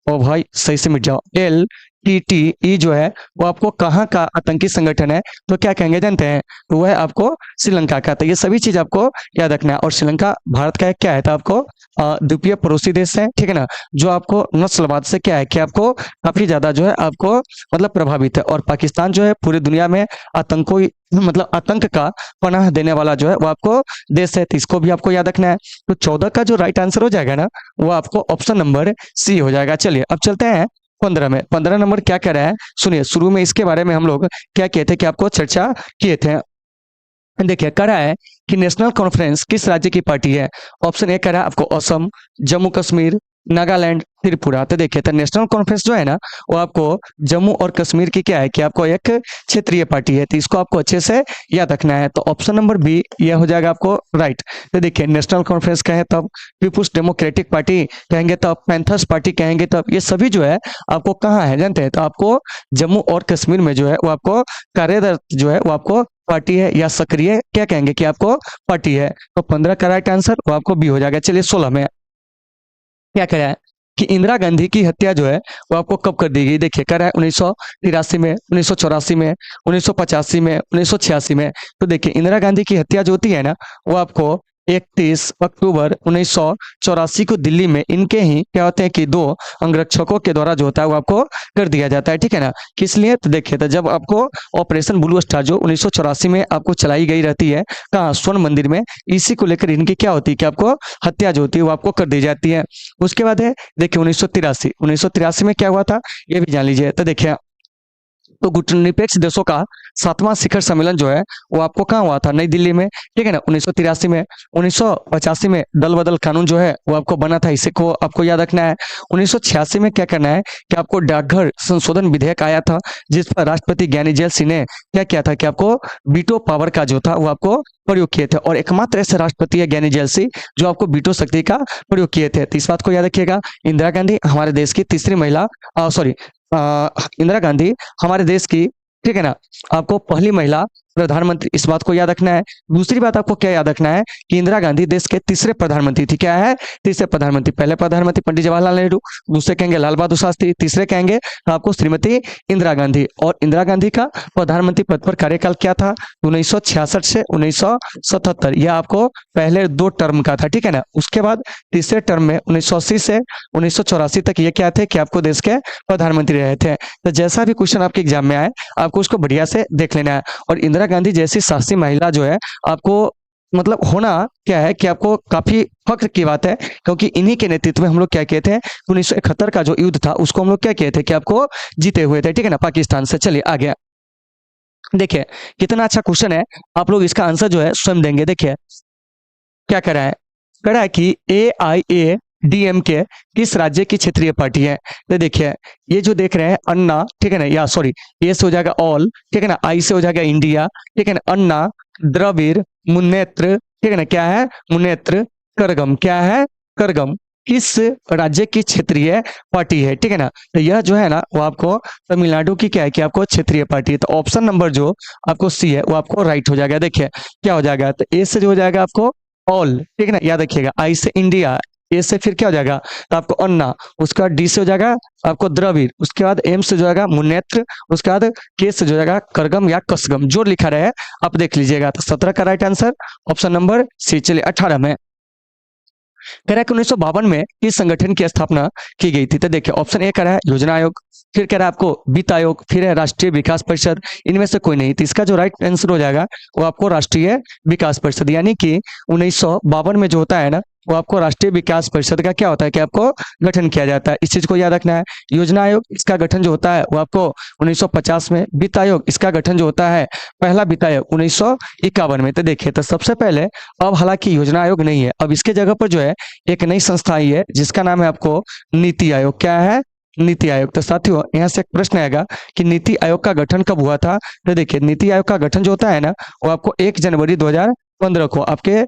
ओ भाई सही से मिट जाओ। LTTE जो है वो आपको कहाँ का आतंकी संगठन है, तो क्या कहेंगे जानते हैं, तो वो है आपको श्रीलंका का। तो ये सभी चीज आपको याद रखना है। और श्रीलंका भारत का एक क्या है, तो आपको द्वीपीय पड़ोसी देश है, ठीक है ना, जो आपको नस्लवाद से क्या है कि आपको काफी ज्यादा जो है आपको मतलब प्रभावित है। और पाकिस्तान जो है पूरी दुनिया में आतंको मतलब आतंक का पनाह देने वाला जो है वो आपको देश है। तो इसको भी आपको याद रखना है। तो 14 का जो राइट आंसर हो जाएगा ना वो आपको ऑप्शन नंबर सी हो जाएगा। चलिए अब चलते हैं 15 में। 15 नंबर क्या कह रहा है, सुनिए। शुरू में इसके बारे में हम लोग क्या कहते हैं कि आपको चर्चा किए थे। देखिए कह रहा है कि नेशनल कॉन्फ्रेंस किस राज्य की पार्टी है। ऑप्शन ए कह रहा है आपको असम, जम्मू कश्मीर, नागालैंड, त्रिपुरा। तो देखिए तो नेशनल कॉन्फ्रेंस जो है ना वो आपको जम्मू और कश्मीर की क्या है कि आपको एक क्षेत्रीय पार्टी है, तो इसको आपको अच्छे से याद रखना है। तो ऑप्शन नंबर बी यह हो जाएगा आपको राइट। तो देखिए नेशनल कॉन्फ्रेंस कहे तब, पीपुल्स डेमोक्रेटिक पार्टी कहेंगे तब, पैंथर्स पार्टी कहेंगे तब, ये सभी जो है आपको कहाँ है जानते हैं, तो आपको जम्मू और कश्मीर में जो है वो आपको कार्यरत जो है वो आपको पार्टी है, या सक्रिय क्या कहेंगे कि आपको पार्टी है। तो 15 का राइट आंसर वो आपको बी हो जाएगा। चलिए 16 में क्या कह रहा है कि इंदिरा गांधी की हत्या जो है वो आपको कब कर दी गई। देखिए कह रहा है 1983 में, 1984 में, 1985 में, 1986 में। तो देखिए इंदिरा गांधी की हत्या जो होती है ना वो आपको 31 अक्टूबर 1984 को दिल्ली में इनके ही क्या होते हैं कि दो अंगरक्षकों के द्वारा जो होता है वो आपको कर दिया जाता है, ठीक है ना। किस लिए, तो देखिए तो जब आपको ऑपरेशन ब्लू स्टार जो 1984 में आपको चलाई गई रहती है, कहाँ, स्वर्ण मंदिर में, इसी को लेकर इनकी क्या होती है कि आपको हत्या जो होती है वो आपको कर दी जाती है। उसके बाद है देखिए 1983 में क्या हुआ था ये भी जान लीजिए। तो देखिए तो गुटनिरपेक्ष देशों का 7वां शिखर सम्मेलन जो है वो आपको कहाँ हुआ था, नई दिल्ली में, ठीक है ना, 1983 में। 1985 में दल बदल कानून जो है वो आपको बना था, इसे को आपको याद रखना है। 1986 में क्या करना है कि आपको डाकघर संशोधन विधेयक आया था, जिस पर राष्ट्रपति ज्ञानी जैल सिंह ने क्या किया था कि आपको वीटो पावर का जो था वो आपको प्रयोग किए थे, और एकमात्र ऐसे राष्ट्रपति है ज्ञानी जैल सिंह जो आपको वीटो शक्ति का प्रयोग किए थे। तो इस बात को याद रखिएगा। इंदिरा गांधी हमारे देश की तीसरी महिला, सॉरी, इंदिरा गांधी हमारे देश की, ठीक है ना, आपको पहली महिला प्रधानमंत्री, इस बात को याद रखना है। दूसरी बात आपको क्या याद रखना है कि इंदिरा गांधी देश के तीसरे प्रधानमंत्री थी। क्या है, तीसरे प्रधानमंत्री। पहले प्रधानमंत्री पंडित जवाहरलाल नेहरू, दूसरे कहेंगे लाल बहादुर शास्त्री, तीसरे कहेंगे आपको श्रीमती इंदिरा गांधी। और इंदिरा गांधी का प्रधानमंत्री पद पर कार्यकाल क्या था, 1966 से 1977, यह आपको पहले 2 टर्म का था, ठीक है ना। उसके बाद तीसरे टर्म में 1980 से 1984 तक ये क्या थे कि आपको देश के प्रधानमंत्री रहे थे। तो जैसा भी क्वेश्चन आपके एग्जाम में आए आपको उसको बढ़िया से देख लेना है। और इंदिरा गांधी जैसी साहसी महिला जो है आपको मतलब होना क्या है कि आपको काफी फख्र की बात है, क्योंकि इन्हीं के नेतृत्व में हम लोग क्या कहते हैं 1971 का जो युद्ध था उसको हम लोग क्या कहते हैं कि आपको जीते हुए थे, ठीक है ना, पाकिस्तान से। चलिए आगे देखिए कितना अच्छा क्वेश्चन है, आप लोग इसका आंसर जो है स्वयं देंगे। देखिए क्या कह रहा है, कह रहा है कि AIADMK किस राज्य की क्षेत्रीय पार्टी है। तो देखिए ये जो देख रहे हैं अन्ना, ठीक है ना, या सॉरी, ए से हो जाएगा ऑल, ठीक है ना, आई से हो जाएगा इंडिया, ठीक है ना, अन्ना, द्रविड़, मुन्नेत्र, ठीक है ना, क्या है, मुन्नेत्र करगम, क्या है, करगम, किस राज्य की क्षेत्रीय पार्टी है, ठीक है ना। तो यह जो है ना वो आपको तमिलनाडु की क्या है कि आपको क्षेत्रीय पार्टी है। तो ऑप्शन नंबर जो आपको सी है वो आपको राइट हो जाएगा। देखिए क्या हो जाएगा, तो ए से जो हो जाएगा आपको ऑल, ठीक है ना, याद रखिएगा। आई से इंडिया, ए से फिर क्या हो जाएगा तो आपको अन्ना, उसका डी से हो जाएगा आपको द्रविड़, उसके बाद एम से जो जाएगा मुन्नेत्र, उसके बाद के से जो जाएगा करगम या कसगम, जो लिखा रहे आप देख लीजिएगा। तो 17 का right answer option number C. चलिए 18 में कह रहा है कि 1952 में इस संगठन की स्थापना की गई थी। तो देखिए ऑप्शन ए कह रहा है योजना आयोग, फिर कह रहा है आपको वित्त आयोग, फिर है राष्ट्रीय विकास परिषद, इनमें से कोई नहीं। तो इसका जो राइट आंसर हो जाएगा वो आपको राष्ट्रीय विकास परिषद, यानी कि 1952 में जो होता है ना वो आपको राष्ट्रीय विकास परिषद का क्या होता है कि आपको गठन किया जाता है। इस चीज को याद रखना है। योजना आयोग इसका गठन जो होता है वो आपको 1950 में, वित्त आयोग इसका गठन जो होता है पहला वित्त आयोग 1951 में। तो देखिए तो सबसे पहले अब हालांकि योजना आयोग नहीं है, अब इसके जगह पर जो है एक नई संस्था आई है जिसका नाम है आपको नीति आयोग। क्या है, नीति आयोग। तो साथियों यहाँ से एक प्रश्न आएगा कि नीति आयोग का गठन कब हुआ था। तो देखिए नीति आयोग का गठन जो होता है ना वो आपको 1 जनवरी 2015 को आपके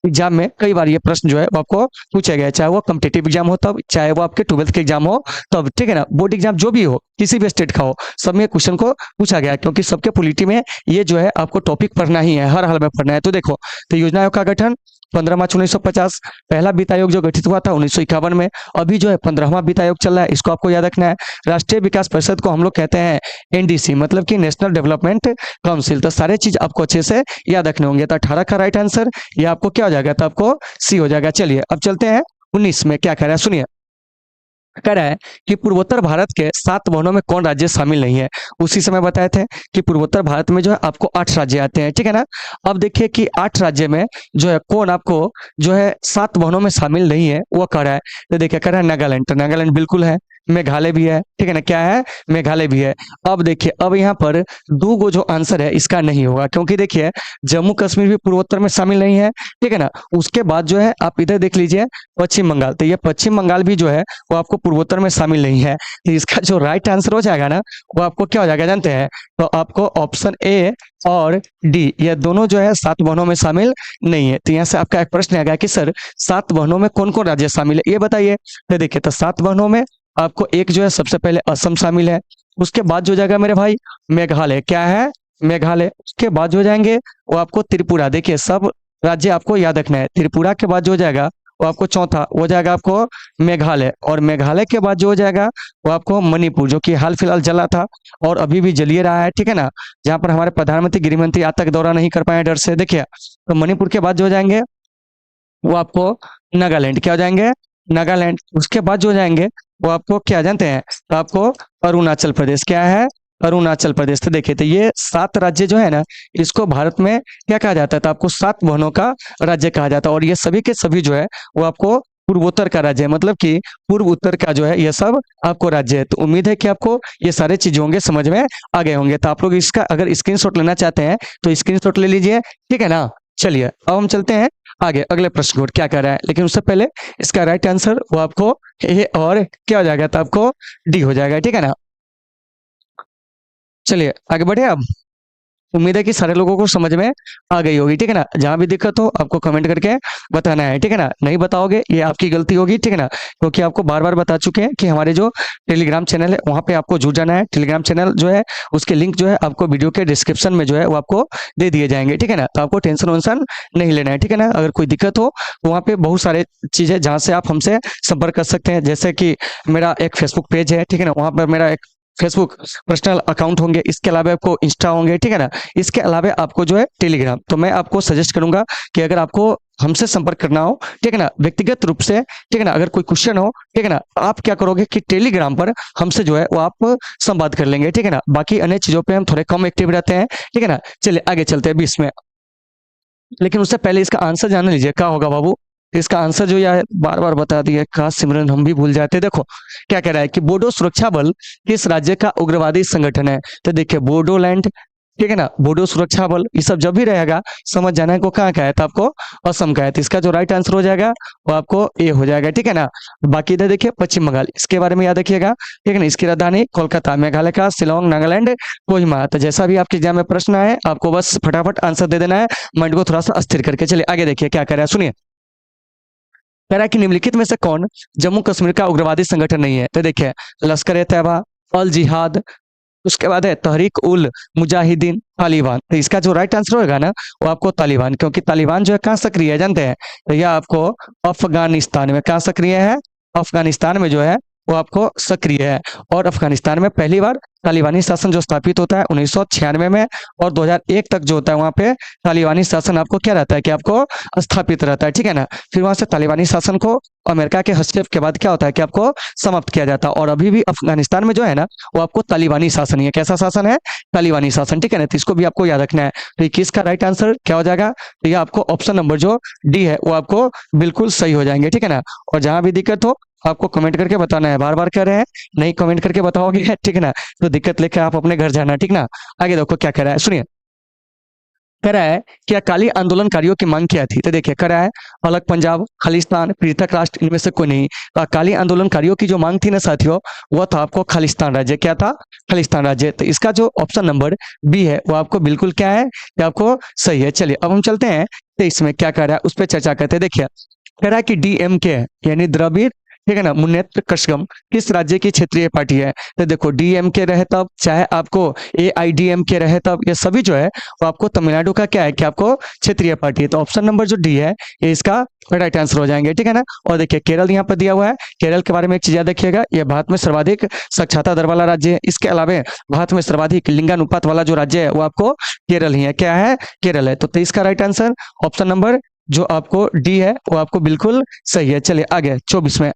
एग्जाम में कई बार ये प्रश्न जो है वो आपको पूछा गया है, चाहे वो कॉम्पिटिटिव एग्जाम हो तब, चाहे वो आपके 12th के एग्जाम हो तब, ठीक है ना, बोर्ड एग्जाम जो भी हो किसी भी स्टेट का हो, सब में क्वेश्चन को पूछा गया है, क्योंकि सबके पॉलिटी में ये जो है आपको टॉपिक पढ़ना ही है, हर हाल में पढ़ना है। तो देखो तो योजना आयोग का गठन 15 मार्च 1950, पहला वित्त आयोग जो गठित हुआ था 1951 में, अभी जो है 15वां वित्त आयोग चल रहा है, इसको आपको याद रखना है। राष्ट्रीय विकास परिषद को हम लोग कहते हैं NDC, मतलब कि नेशनल डेवलपमेंट काउंसिल। तो सारे चीज आपको अच्छे से याद रखने होंगे। तो 18 का राइट आंसर ये आपको क्या हो जाएगा, तो आपको सी हो जाएगा। चलिए अब चलते हैं 19 में, क्या कह रहा है सुनिए। कह रहा है कि पूर्वोत्तर भारत के 7 भवनों में कौन राज्य शामिल नहीं है। उसी समय बताए थे कि पूर्वोत्तर भारत में जो है आपको 8 राज्य आते हैं, ठीक है ना। अब देखिए कि 8 राज्य में जो है कौन आपको जो है 7 भवनों में शामिल नहीं है, वो कह रहा है। तो देखिए कह रहा है नागालैंड, तो नागालैंड बिल्कुल है। मेघालय भी है, ठीक है ना, क्या है, मेघालय भी है। अब देखिए, अब यहाँ पर दो गो जो आंसर है इसका नहीं होगा, क्योंकि देखिए जम्मू कश्मीर भी पूर्वोत्तर में शामिल नहीं है, ठीक है ना। उसके बाद जो है आप इधर देख लीजिए पश्चिम बंगाल, तो ये पश्चिम बंगाल भी जो है वो आपको पूर्वोत्तर में शामिल नहीं है। तो इसका जो राइट आंसर हो जाएगा ना, वो आपको क्या हो जाएगा जानते हैं, तो आपको ऑप्शन ए और डी, ये दोनों जो है सात बहनों में शामिल नहीं है। तो यहाँ से आपका एक प्रश्न आएगा कि सर सात बहनों में कौन कौन राज्य शामिल है, ये बताइए। तो देखिए, तो सात बहनों में आपको एक जो है सबसे पहले असम शामिल है, उसके बाद जो जाएगा मेरे भाई मेघालय, क्या है, मेघालय। उसके बाद जो जाएंगे वो आपको त्रिपुरा, देखिए सब राज्य आपको याद रखना है। त्रिपुरा के बाद जो हो जाएगा वो आपको चौथा हो जाएगा आपको मेघालय, और मेघालय के बाद जो हो जाएगा वो आपको मणिपुर, जो कि हाल फिलहाल जला था और अभी भी जलिए रहा है, ठीक है ना, जहाँ पर हमारे प्रधानमंत्री गृह मंत्री आज तक दौरा नहीं कर पाए डर से। देखिए, तो मणिपुर के बाद जो हो जाएंगे वो आपको नागालैंड, क्या हो जाएंगे, नागालैंड। उसके बाद जो हो जाएंगे वो आपको क्या जानते हैं, तो आपको अरुणाचल प्रदेश, क्या है, अरुणाचल प्रदेश। तो देखिए, तो ये सात राज्य जो है ना, इसको भारत में क्या कहा जाता है, तो आपको सात बहनों का राज्य कहा जाता है, और ये सभी के सभी जो है वो आपको पूर्वोत्तर का राज्य है, मतलब कि पूर्व उत्तर का जो है ये सब आपको राज्य है। तो उम्मीद है कि आपको ये सारे चीजें होंगे समझ में आ गए होंगे। तो आप लोग इसका अगर स्क्रीनशॉट लेना चाहते हैं तो स्क्रीनशॉट ले लीजिए, ठीक है ना। चलिए अब हम चलते हैं आगे अगले प्रश्न को क्या कर रहा है, लेकिन उससे पहले इसका राइट आंसर वो आपको ए और क्या हो जाएगा, तो आपको डी हो जाएगा, ठीक है ना। चलिए आगे बढ़े। अब उम्मीद है कि सारे लोगों को समझ में आ गई होगी, ठीक है ना। जहां भी दिक्कत हो आपको कमेंट करके बताना है, ठीक है ना। नहीं बताओगे ये आपकी गलती होगी, ठीक है ना, क्योंकि आपको बार बार बता चुके हैं कि हमारे जो टेलीग्राम चैनल है वहां पे आपको जुड़ जाना है। टेलीग्राम चैनल जो है उसके लिंक जो है आपको वीडियो के डिस्क्रिप्शन में जो है वो आपको दे दिए जाएंगे, ठीक है ना। तो आपको टेंशन वेंशन नहीं लेना है, ठीक है ना। अगर कोई दिक्कत हो तो वहाँ पे बहुत सारे चीजें जहाँ से आप हमसे संपर्क कर सकते हैं, जैसे कि मेरा एक फेसबुक पेज है, ठीक है ना, वहाँ पर मेरा एक फेसबुक पर्सनल अकाउंट होंगे, इसके अलावा आपको इंस्टा होंगे, ठीक है ना। इसके अलावा आपको जो है टेलीग्राम, तो मैं आपको सजेस्ट करूंगा कि अगर आपको हमसे संपर्क करना हो, ठीक है ना, व्यक्तिगत रूप से, ठीक है ना, अगर कोई क्वेश्चन हो, ठीक है ना, आप क्या करोगे कि टेलीग्राम पर हमसे जो है वो आप संवाद कर लेंगे, ठीक है ना। बाकी अन्य चीजों पे हम थोड़े कम एक्टिव रहते हैं, ठीक है ना। चलिए आगे चलते हैं 20 में, लेकिन उससे पहले इसका आंसर जान लीजिए क्या होगा बाबू। इसका आंसर जो यार बार बार बता दिया, काश सिमरन हम भी भूल जाते। देखो क्या कह रहा है कि बोडो सुरक्षा बल किस राज्य का उग्रवादी संगठन है। तो देखिए बोडोलैंड, ठीक है ना, बोडो सुरक्षा बल, ये सब जब भी रहेगा समझ जाना है को कहाँ का है, तो आपको असम का है। तो इसका जो राइट आंसर हो जाएगा वो आपको ए हो जाएगा, ठीक है ना। बाकी इधर देखिए पश्चिम बंगाल, इसके बारे में याद रखिएगा, ठीक है ना। इसकी राजधानी कोलकाता, मेघालय का शिलोंग, नागालैंड कोहिमा। तो जैसा भी आपके एग्जाम में प्रश्न आए आपको बस फटाफट आंसर दे देना है, माइंड को थोड़ा सा अस्थिर करके। चलिए आगे देखिए क्या कह रहा है, सुनिए। कह रहा है कि निम्नलिखित में से कौन जम्मू कश्मीर का उग्रवादी संगठन नहीं है। तो देखिए लश्कर ए तैयबा, अल जिहाद, उसके बाद है तहरीक उल मुजाहिदीन, तालिबान। तो इसका जो राइट आंसर होगा ना वो आपको तालिबान, क्योंकि तालिबान जो है कहाँ सक्रिय है जानते हैं, तो यह आपको अफगानिस्तान में, कहाँ सक्रिय है, अफगानिस्तान में जो है वो आपको सक्रिय है। और अफगानिस्तान में पहली बार तालिबानी शासन जो स्थापित होता है 1996 में, और 2001 तक जो होता है वहां पे तालिबानी शासन आपको क्या रहता है कि आपको स्थापित रहता है, ठीक है ना। फिर वहां से तालिबानी शासन को अमेरिका के हस्तक्षेप के बाद क्या होता है कि आपको समाप्त किया जाता है, और अभी भी अफगानिस्तान में जो है ना वो आपको तालिबानी शासन ही है। कैसा शासन है, तालिबानी शासन, ठीक है ना। तो इसको भी आपको याद रखना है। तो 21 का राइट आंसर क्या हो जाएगा, तो ये आपको ऑप्शन नंबर जो डी है वो आपको बिल्कुल सही हो जाएंगे, ठीक है ना। और जहां भी दिक्कत हो आपको कमेंट करके बताना है, बार बार कह रहे हैं, नहीं कमेंट करके बताओगे, ठीक है ना, तो दिक्कत लेकर आप अपने घर जाना, ठीक ना। आगे देखो क्या कह रहा है, सुनिए। कह रहा है कि अकाली आंदोलनकारियों की मांग क्या थी। तो देखिए कह रहा है अलग पंजाब, खालिस्तान, पृथक राष्ट्र, इनमें से कोई नहीं। तो अकाली आंदोलनकारियों की जो मांग थी ना साथियों, वह था आपको खालिस्तान राज्य। क्या था, खालिस्तान राज्य। तो इसका जो ऑप्शन नंबर बी है वो आपको बिल्कुल क्या है, कि आपको सही है। चलिए अब हम चलते हैं, तो इसमें क्या कह रहा है उस पर चर्चा करते हैं। देखिए कह रहा है कि डीएमके यानी द्रविड़, ठीक है ना, मुन्नेत्र कषगम किस राज्य की क्षेत्रीय पार्टी है। तो देखो डीएमके रहे तब, चाहे आपको एआईडीएमके रहे तब, ये सभी जो है वो आपको तमिलनाडु का क्या है कि आपको क्षेत्रीय पार्टी है। तो ऑप्शन नंबर जो डी है ये इसका राइट आंसर हो जाएंगे, ठीक है ना। और देखिए केरल यहाँ पर दिया हुआ है, केरल के बारे में एक चीज याद रखिएगा, ये भारत में सर्वाधिक साक्षरता दर वाला राज्य है। इसके अलावा भारत में सर्वाधिक लिंगानुपात वाला जो राज्य है वो आपको केरल ही है। क्या है, केरल है। तो इसका राइट आंसर ऑप्शन नंबर जो आपको डी है वो आपको बिल्कुल सही है। चलिए आगे 24 में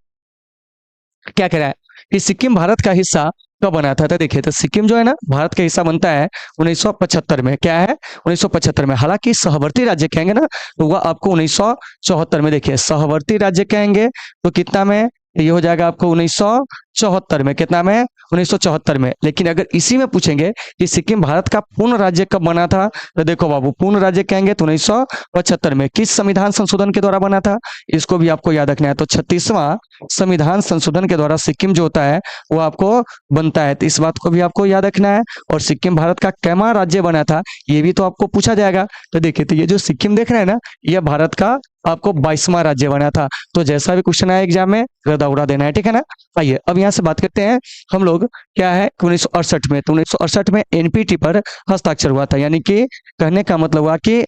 क्या कह रहा है कि सिक्किम भारत का हिस्सा कब बना था। तो देखिए तो सिक्किम जो है ना भारत का हिस्सा बनता है 1975 में। क्या है, 1975 में। हालांकि सहवर्ती राज्य कहेंगे ना तो वह आपको 1974 में। देखिए सहवर्ती राज्य कहेंगे तो कितना में, तो ये हो जाएगा आपको 1974 में। कितना में? 1974 में। लेकिन अगर इसी में पूछेंगे कि सिक्किम भारत का पूर्ण राज्य कब बना था, तो देखो बाबू, पूर्ण राज्य कहेंगे तो 1975 में। किस संविधान संशोधन के द्वारा बना था, इसको भी आपको याद रखना है। तो 36वां संविधान संशोधन के द्वारा सिक्किम जो होता है वो आपको बनता है, तो इस बात को भी आपको याद रखना है। और सिक्किम भारत का कैमा राज्य बना था, ये भी तो आपको पूछा जाएगा। तो देखिए, तो ये जो सिक्किम देख रहे हैं ना, यह भारत का आपको 22वां राज्य बना था। तो जैसा भी क्वेश्चन आया एग्जाम में, गदा उड़ा देना है, ठीक है ना। आइए अब यहाँ से बात करते हैं हम लोग, क्या है 1968 में। तो 1968 में एनपीटी पर हस्ताक्षर हुआ था, यानी कि कहने का मतलब हुआ कि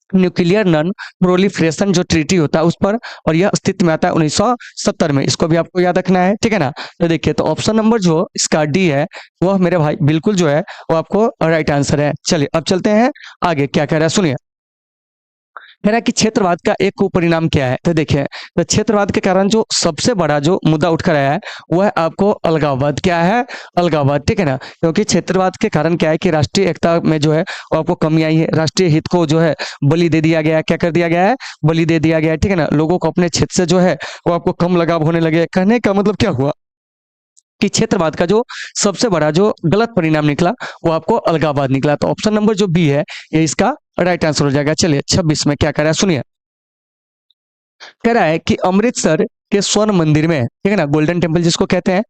न्यूक्लियर नॉन प्रोलिफरेशन जो ट्रीटी होता है उस पर, और यह अस्तित्व में आता है 1970 में। इसको भी आपको याद रखना है, ठीक है ना। तो देखिए, तो ऑप्शन नंबर जो इसका डी है वह मेरे भाई बिल्कुल जो है वो आपको राइट आंसर है। चलिए अब चलते हैं आगे, क्या कह रहा है सुनिए। कह रहा है कि क्षेत्रवाद का एक कुपरिणाम क्या है। तो देखिए, तो क्षेत्रवाद के कारण जो सबसे बड़ा जो मुद्दा उठकर आया है वह है आपको अलगाववाद। क्या है? अलगाववाद, ठीक है ना। क्योंकि क्षेत्रवाद के कारण क्या है कि राष्ट्रीय एकता में जो है वो आपको कमी आई है, राष्ट्रीय हित को जो है बलि दे दिया गया है। क्या कर दिया गया है? बलि दे दिया गया है, ठीक है ना। लोगों को अपने क्षेत्र से जो है वो आपको कम लगाव होने लगे। कहने का मतलब क्या हुआ कि क्षेत्रवाद का जो सबसे बड़ा जो गलत परिणाम निकला वो आपको अलगाववाद निकला। तो ऑप्शन नंबर जो बी है ये इसका राइट आंसर हो जाएगा। चलिए 26 में क्या कह रहा है सुनिए। कह रहा है कि अमृतसर के स्वर्ण मंदिर में, ठीक है ना, गोल्डन टेम्पल जिसको कहते हैं,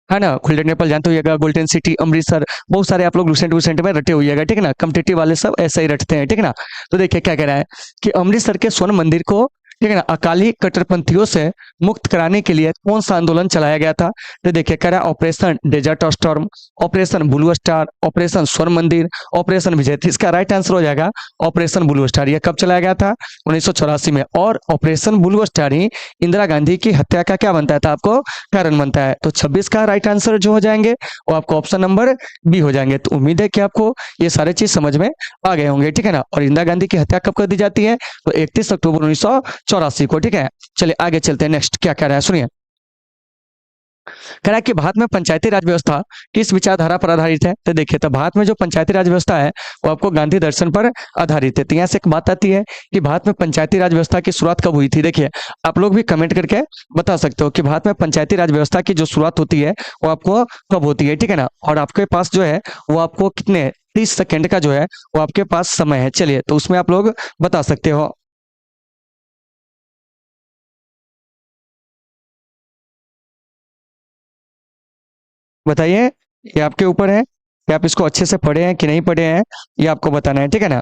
है ना, गोल्डन टेम्पल जानते होइएगा, गोल्डन सिटी अमृतसर, बहुत सारे आप लोग रिसेंट में रटे होइएगा, ठीक है ना। कॉम्पिटिटिव वाले सब ऐसे ही रटते हैं, ठीक है ना। तो देखिए क्या कह रहा है कि अमृतसर के स्वर्ण मंदिर को, ठीक है ना, अकाली कट्टरपंथियों से मुक्त कराने के लिए कौन सा आंदोलन चलाया गया था। तो देखिए कह रहा है operation desert storm, operation blue star, operation स्वर्ण मंदिर, ऑपरेशन विजय। तो इसका राइट आंसर हो जाएगा ऑपरेशन ब्लू स्टार। यह कब चलाया गया था? 1984 में। और ऑपरेशन ब्लू स्टार ही इंदिरा गांधी की हत्या का क्या बनता था, आपको कारण बनता है। तो 26 का राइट आंसर जो हो जाएंगे वो आपको ऑप्शन नंबर बी हो जाएंगे। तो उम्मीद है कि आपको ये सारे चीज समझ में आ गए होंगे, ठीक है ना। और इंदिरा गांधी की हत्या कब कर दी जाती है? तो 31 अक्टूबर 1984 को, ठीक है। चलिए आगे चलते हैं, नेक्स्ट क्या कह रहा है सुनिए। कह रहा है कि भारत में पंचायती राज व्यवस्था किस विचारधारा पर आधारित है। तो देखिए, तो भारत में जो पंचायती राज व्यवस्था है वो आपको गांधी दर्शन पर आधारित है। तो यहाँ से एक बात आती है कि भारत में पंचायती राज व्यवस्था की शुरुआत कब हुई थी। देखिए, आप लोग भी कमेंट करके बता सकते हो कि भारत में पंचायती राज व्यवस्था की जो शुरुआत होती है वो आपको कब होती है, ठीक है ना। और आपके पास जो है वो आपको कितने 30 सेकेंड का जो है वो आपके पास समय है। चलिए, तो उसमें आप लोग बता सकते हो। बताइए, ये आपके ऊपर है कि आप इसको अच्छे से पढ़े हैं कि नहीं पढ़े हैं, ये आपको बताना है, ठीक है ना।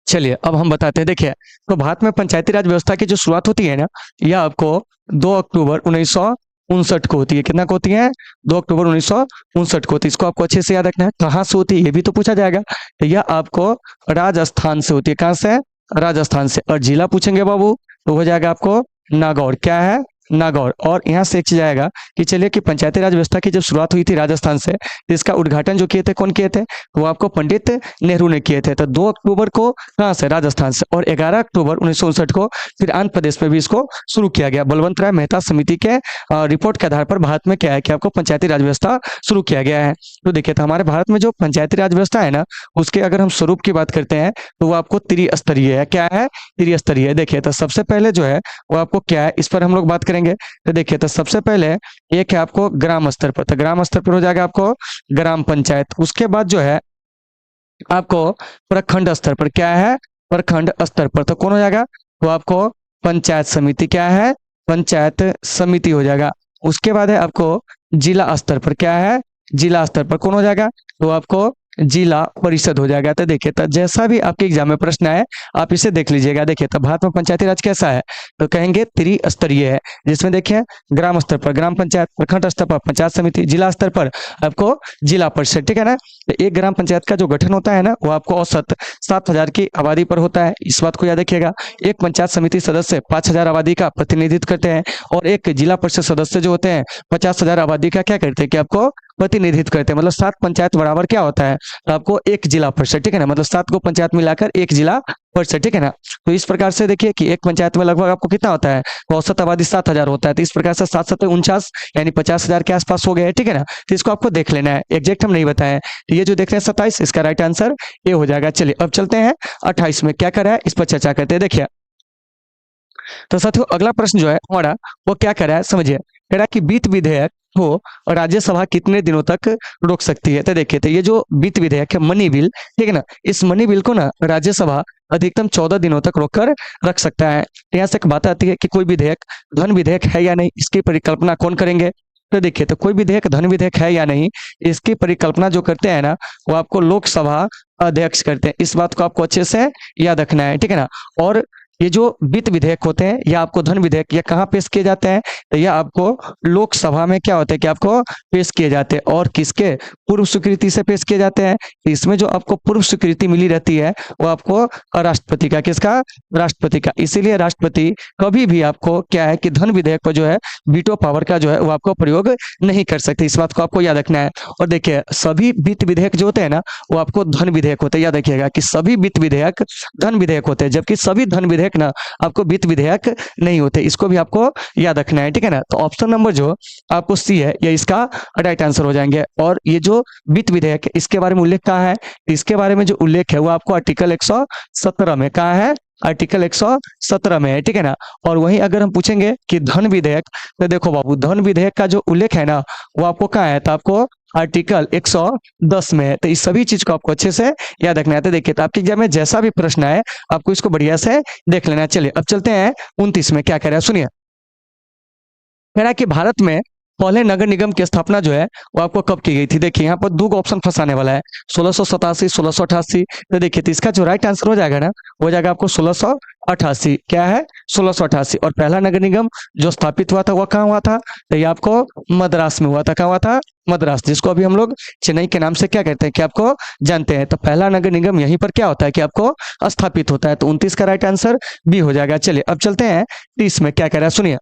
चलिए अब हम बताते हैं। देखिए, तो भारत में पंचायती राज व्यवस्था की जो शुरुआत होती है ना, यह आपको 2 अक्टूबर 1959 को होती है। कितना को होती है? 2 अक्टूबर 1959 को होती है। इसको आपको अच्छे से याद रखना है। कहाँ से होती है ये भी तो पूछा जाएगा। तो यह आपको राजस्थान से होती है। कहाँ से? राजस्थान से। और जिला पूछेंगे बाबू तो हो जाएगा आपको नागौर। क्या है? नागौर। और यहाँ से एक चीज आएगा कि चलिए कि पंचायती राज व्यवस्था की जब शुरुआत हुई थी राजस्थान से, तो इसका उद्घाटन जो किए थे कौन किए थे? वो आपको पंडित नेहरू ने किए थे। तो 2 अक्टूबर को कहाँ से? राजस्थान से। और 11 अक्टूबर 1959 को फिर आंध्र प्रदेश में भी इसको शुरू किया गया। बलवंत राय मेहता समिति के रिपोर्ट के आधार पर भारत में क्या है कि आपको पंचायती राज व्यवस्था शुरू किया गया है। तो देखिए, तो हमारे भारत में जो पंचायती राज व्यवस्था है ना, उसके अगर हम स्वरूप की बात करते हैं तो वो आपको त्रिस्तरीय है। क्या है? त्रिस्तरीय। देखिए, तो सबसे पहले जो है वो आपको क्या है, इस पर हम लोग बात करेंगे। तो देखिए, तो सबसे पहले एक है आपको ग्राम स्तर पर। तो ग्राम स्तर पर हो जाएगा आपको ग्राम पंचायत। उसके बाद जो है आपको प्रखंड स्तर पर, क्या है? प्रखंड स्तर पर। तो कौन हो जाएगा? तो आपको पंचायत समिति। क्या है? पंचायत समिति हो जाएगा। उसके बाद है आपको जिला स्तर पर। क्या है? जिला स्तर पर कौन हो जाएगा? तो आपको जिला परिषद हो जाएगा। तो देखिए, तो जैसा भी आपके एग्जाम में प्रश्न आए आप इसे देख लीजिएगा। देखिए, तो भारत में पंचायती राज कैसा है? तो कहेंगे त्रिस्तरीय है, जिसमें देखिए ग्राम स्तर पर ग्राम पंचायत, प्रखंड स्तर पर पंचायत समिति, जिला स्तर पर आपको जिला परिषद, ठीक है ना। तो एक ग्राम पंचायत का जो गठन होता है ना वो आपको औसत 7,000 की आबादी पर होता है। इस बात को याद रखिएगा। एक पंचायत समिति सदस्य 5,000 आबादी का प्रतिनिधित्व करते हैं, और एक जिला परिषद सदस्य जो होते हैं 50,000 आबादी का क्या करते हैं कि आपको प्रतिनिधित्व करते हैं। मतलब 7 पंचायत बराबर क्या होता है? तो आपको एक जिला परिषद, ठीक है ना। मतलब 7 को पंचायत मिलाकर एक जिला परिषद, ठीक है ना। तो इस प्रकार से देखिए कि एक पंचायत में लगभग आपको कितना होता है? तो औसत आबादी 7,000 होता है। तो इस प्रकार से 7 7 49 यानी 50,000 के आसपास हो गए हैं, ठीक है ना। तो इसको आपको देख लेना है, एग्जैक्ट हम नहीं बताए। तो ये जो देख रहे हैं 27, इसका राइट आंसर ये हो जाएगा। चलिए अब चलते हैं 28 में क्या कर रहा है, इस पर चर्चा करते हैं। देखिए, तो साथियों अगला प्रश्न जो है हमारा वो क्या कह रहा है, समझिए। कह रहा है कि वित्त विधेयक को राज्यसभा कितने दिनों तक रोक सकती है। तो देखिए, तो ये जो वित्त विधेयक है, मनी बिल, ठीक है ना, इस मनी बिल को ना राज्यसभा अधिकतम 14 दिनों तक रोक कर रख सकता है। यहाँ से एक बात आती है कि कोई विधेयक धन विधेयक है या नहीं, इसकी परिकल्पना कौन करेंगे। तो देखिए, तो कोई विधेयक धन विधेयक है या नहीं, इसकी परिकल्पना जो करते हैं ना, वो आपको लोकसभा अध्यक्ष करते हैं। इस बात को आपको अच्छे से याद रखना है, ठीक है ना। और ये जो वित्त विधेयक होते हैं या आपको धन विधेयक, ये कहाँ पेश किए जाते हैं, तो ये आपको लोकसभा में क्या होता है कि आपको पेश किए जाते हैं। और किसके पूर्व स्वीकृति से पेश किए जाते हैं, तो इसमें जो आपको पूर्व स्वीकृति मिली रहती है वो आपको राष्ट्रपति का, किसका, राष्ट्रपति का। इसीलिए राष्ट्रपति कभी भी आपको क्या है कि धन विधेयक पर जो है वीटो पावर का जो है वो आपको प्रयोग नहीं कर सकते। इस बात को आपको याद रखना है। और देखिए, सभी वित्त विधेयक जो होते हैं ना वो आपको धन विधेयक होते हैं। याद रखिएगा कि सभी वित्त विधेयक धन विधेयक होते हैं, जबकि सभी धन विधेयक ना आपको वित्त विधेयक नहीं होते। इसको भी आपको याद रखना है, ठीक है ना। तो ऑप्शन नंबर जो आपको सी है ये इसका राइट आंसर हो जाएंगे। और ये जो वित्त विधेयक है इसके बारे में उल्लेख कहाँ है, इसके बारे में जो उल्लेख है वो आपको आर्टिकल 117 में, कहाँ है, आर्टिकल 117 में है, ठीक है ना। और वहीं अगर हम पूछेंगे कि धन विधेयक, तो देखो बाबू, धन विधेयक का जो उल्लेख है ना वो आपको कहाँ है, तो आपको आर्टिकल 110 में है। तो इस सभी चीज को आपको अच्छे से याद रखना है। तो देखिए, तो आपके एग्जाम में जैसा भी प्रश्न आए आपको इसको बढ़िया से देख लेना है। चलिए अब चलते हैं 29 में, क्या कह रहा है सुनिए। कह रहा है कि भारत में पहले नगर निगम की स्थापना जो है वो आपको कब की गई थी। देखिए, यहाँ पर दो ऑप्शन फंसाने वाला है, 1687, 1688। तो देखिए, तो इसका जो राइट आंसर हो जाएगा ना वो हो जाएगा आपको 1688। क्या है, 1688। और पहला नगर निगम जो स्थापित हुआ था वो कहाँ हुआ था, तो ये आपको मद्रास में हुआ था। कहाँ हुआ था, मद्रास, जिसको अभी हम लोग चेन्नई के नाम से क्या कहते हैं कि आपको जानते हैं। तो पहला नगर निगम यहीं पर क्या होता है कि आपको स्थापित होता है। तो 29 का राइट आंसर बी हो जाएगा। चलिए अब चलते हैं 30 में, क्या कह रहा है सुनिए।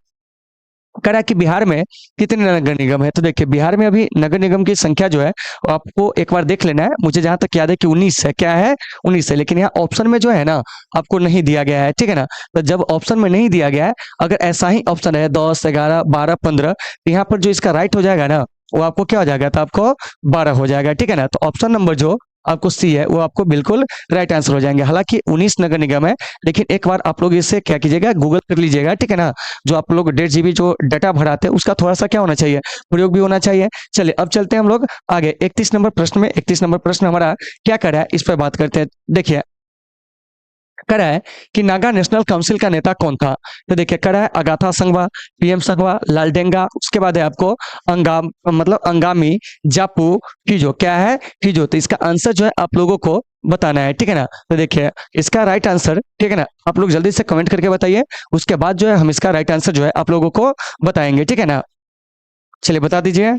कह रहा है कि बिहार में कितने नगर निगम है। तो देखिए, बिहार में अभी नगर निगम की संख्या जो है वो आपको एक बार देख लेना है। मुझे जहां तक याद है कि 19 है। क्या है, 19 है। लेकिन यहाँ ऑप्शन में जो है ना आपको नहीं दिया गया है, ठीक है ना। तो जब ऑप्शन में नहीं दिया गया है, अगर ऐसा ही ऑप्शन है 10, 11, 12, 15, तो यहाँ पर जो इसका राइट हो जाएगा ना वो आपको क्या हो जाएगा, तो आपको 12 हो जाएगा, ठीक है ना। तो ऑप्शन नंबर जो आपको सी है वो आपको बिल्कुल राइट आंसर हो जाएंगे। हालांकि 19 नगर निगम है, लेकिन एक बार आप लोग इसे क्या कीजिएगा, गूगल कर लीजिएगा, ठीक है ना। जो आप लोग 1.5 GB जो डाटा भराते हैं उसका थोड़ा सा क्या होना चाहिए, प्रयोग भी होना चाहिए। चलिए अब चलते हैं हम लोग आगे 31 नंबर प्रश्न में। 31 नंबर प्रश्न हमारा क्या कर रहा है, इस पर बात करते हैं। देखिए, करा है कि नागा नेशनल काउंसिल का नेता कौन था। तो देखिए, करा है अगाथा संघवा, पीएम संघवा, लालडेंगा, उसके बाद है आपको अंगामी जापू फिजो। क्या है, फिजो। तो इसका आंसर जो है आप लोगों को बताना है, ठीक है ना। तो देखिए, इसका राइट आंसर, ठीक है ना, आप लोग जल्दी से कमेंट करके बताइए। उसके बाद जो है हम इसका राइट आंसर जो है आप लोगों को बताएंगे, ठीक है ना। चलिए बता दीजिए।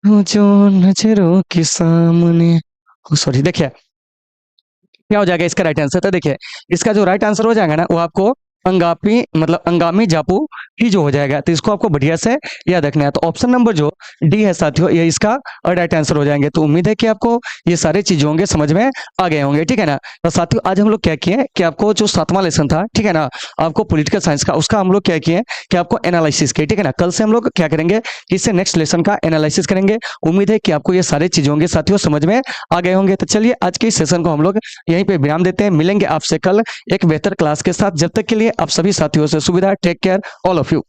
जो नजरों के सामने, सॉरी, देखिए क्या हो जाएगा इसका राइट आंसर। तो देखिए, इसका जो राइट आंसर हो जाएगा ना वो आपको अंगामी जापू ही जो हो जाएगा। तो इसको आपको बढ़िया से याद रखना है। तो ऑप्शन नंबर जो डी है साथियों, ये इसका राइट आंसर हो जाएंगे। तो उम्मीद है कि आपको ये सारे चीजें होंगे समझ में आ गए होंगे, ठीक है ना। तो साथियों आज हम लोग क्या किए कि आपको जो 7वां लेसन था, ठीक है ना, आपको पॉलिटिकल साइंस का, उसका हम लोग क्या किए कि आपको एनालिसिस किए, ठीक है ना। कल से हम लोग क्या करेंगे, इससे नेक्स्ट लेसन का एनालिसिस करेंगे। उम्मीद है कि आपको ये सारे चीजें होंगे साथियों समझ में आ गए होंगे। तो चलिए आज के इस सेशन को हम लोग यहीं पे विराम देते हैं। मिलेंगे आपसे कल एक बेहतर क्लास के साथ। जब तक के लिए आप सभी साथियों से सुविधा, take care all of you.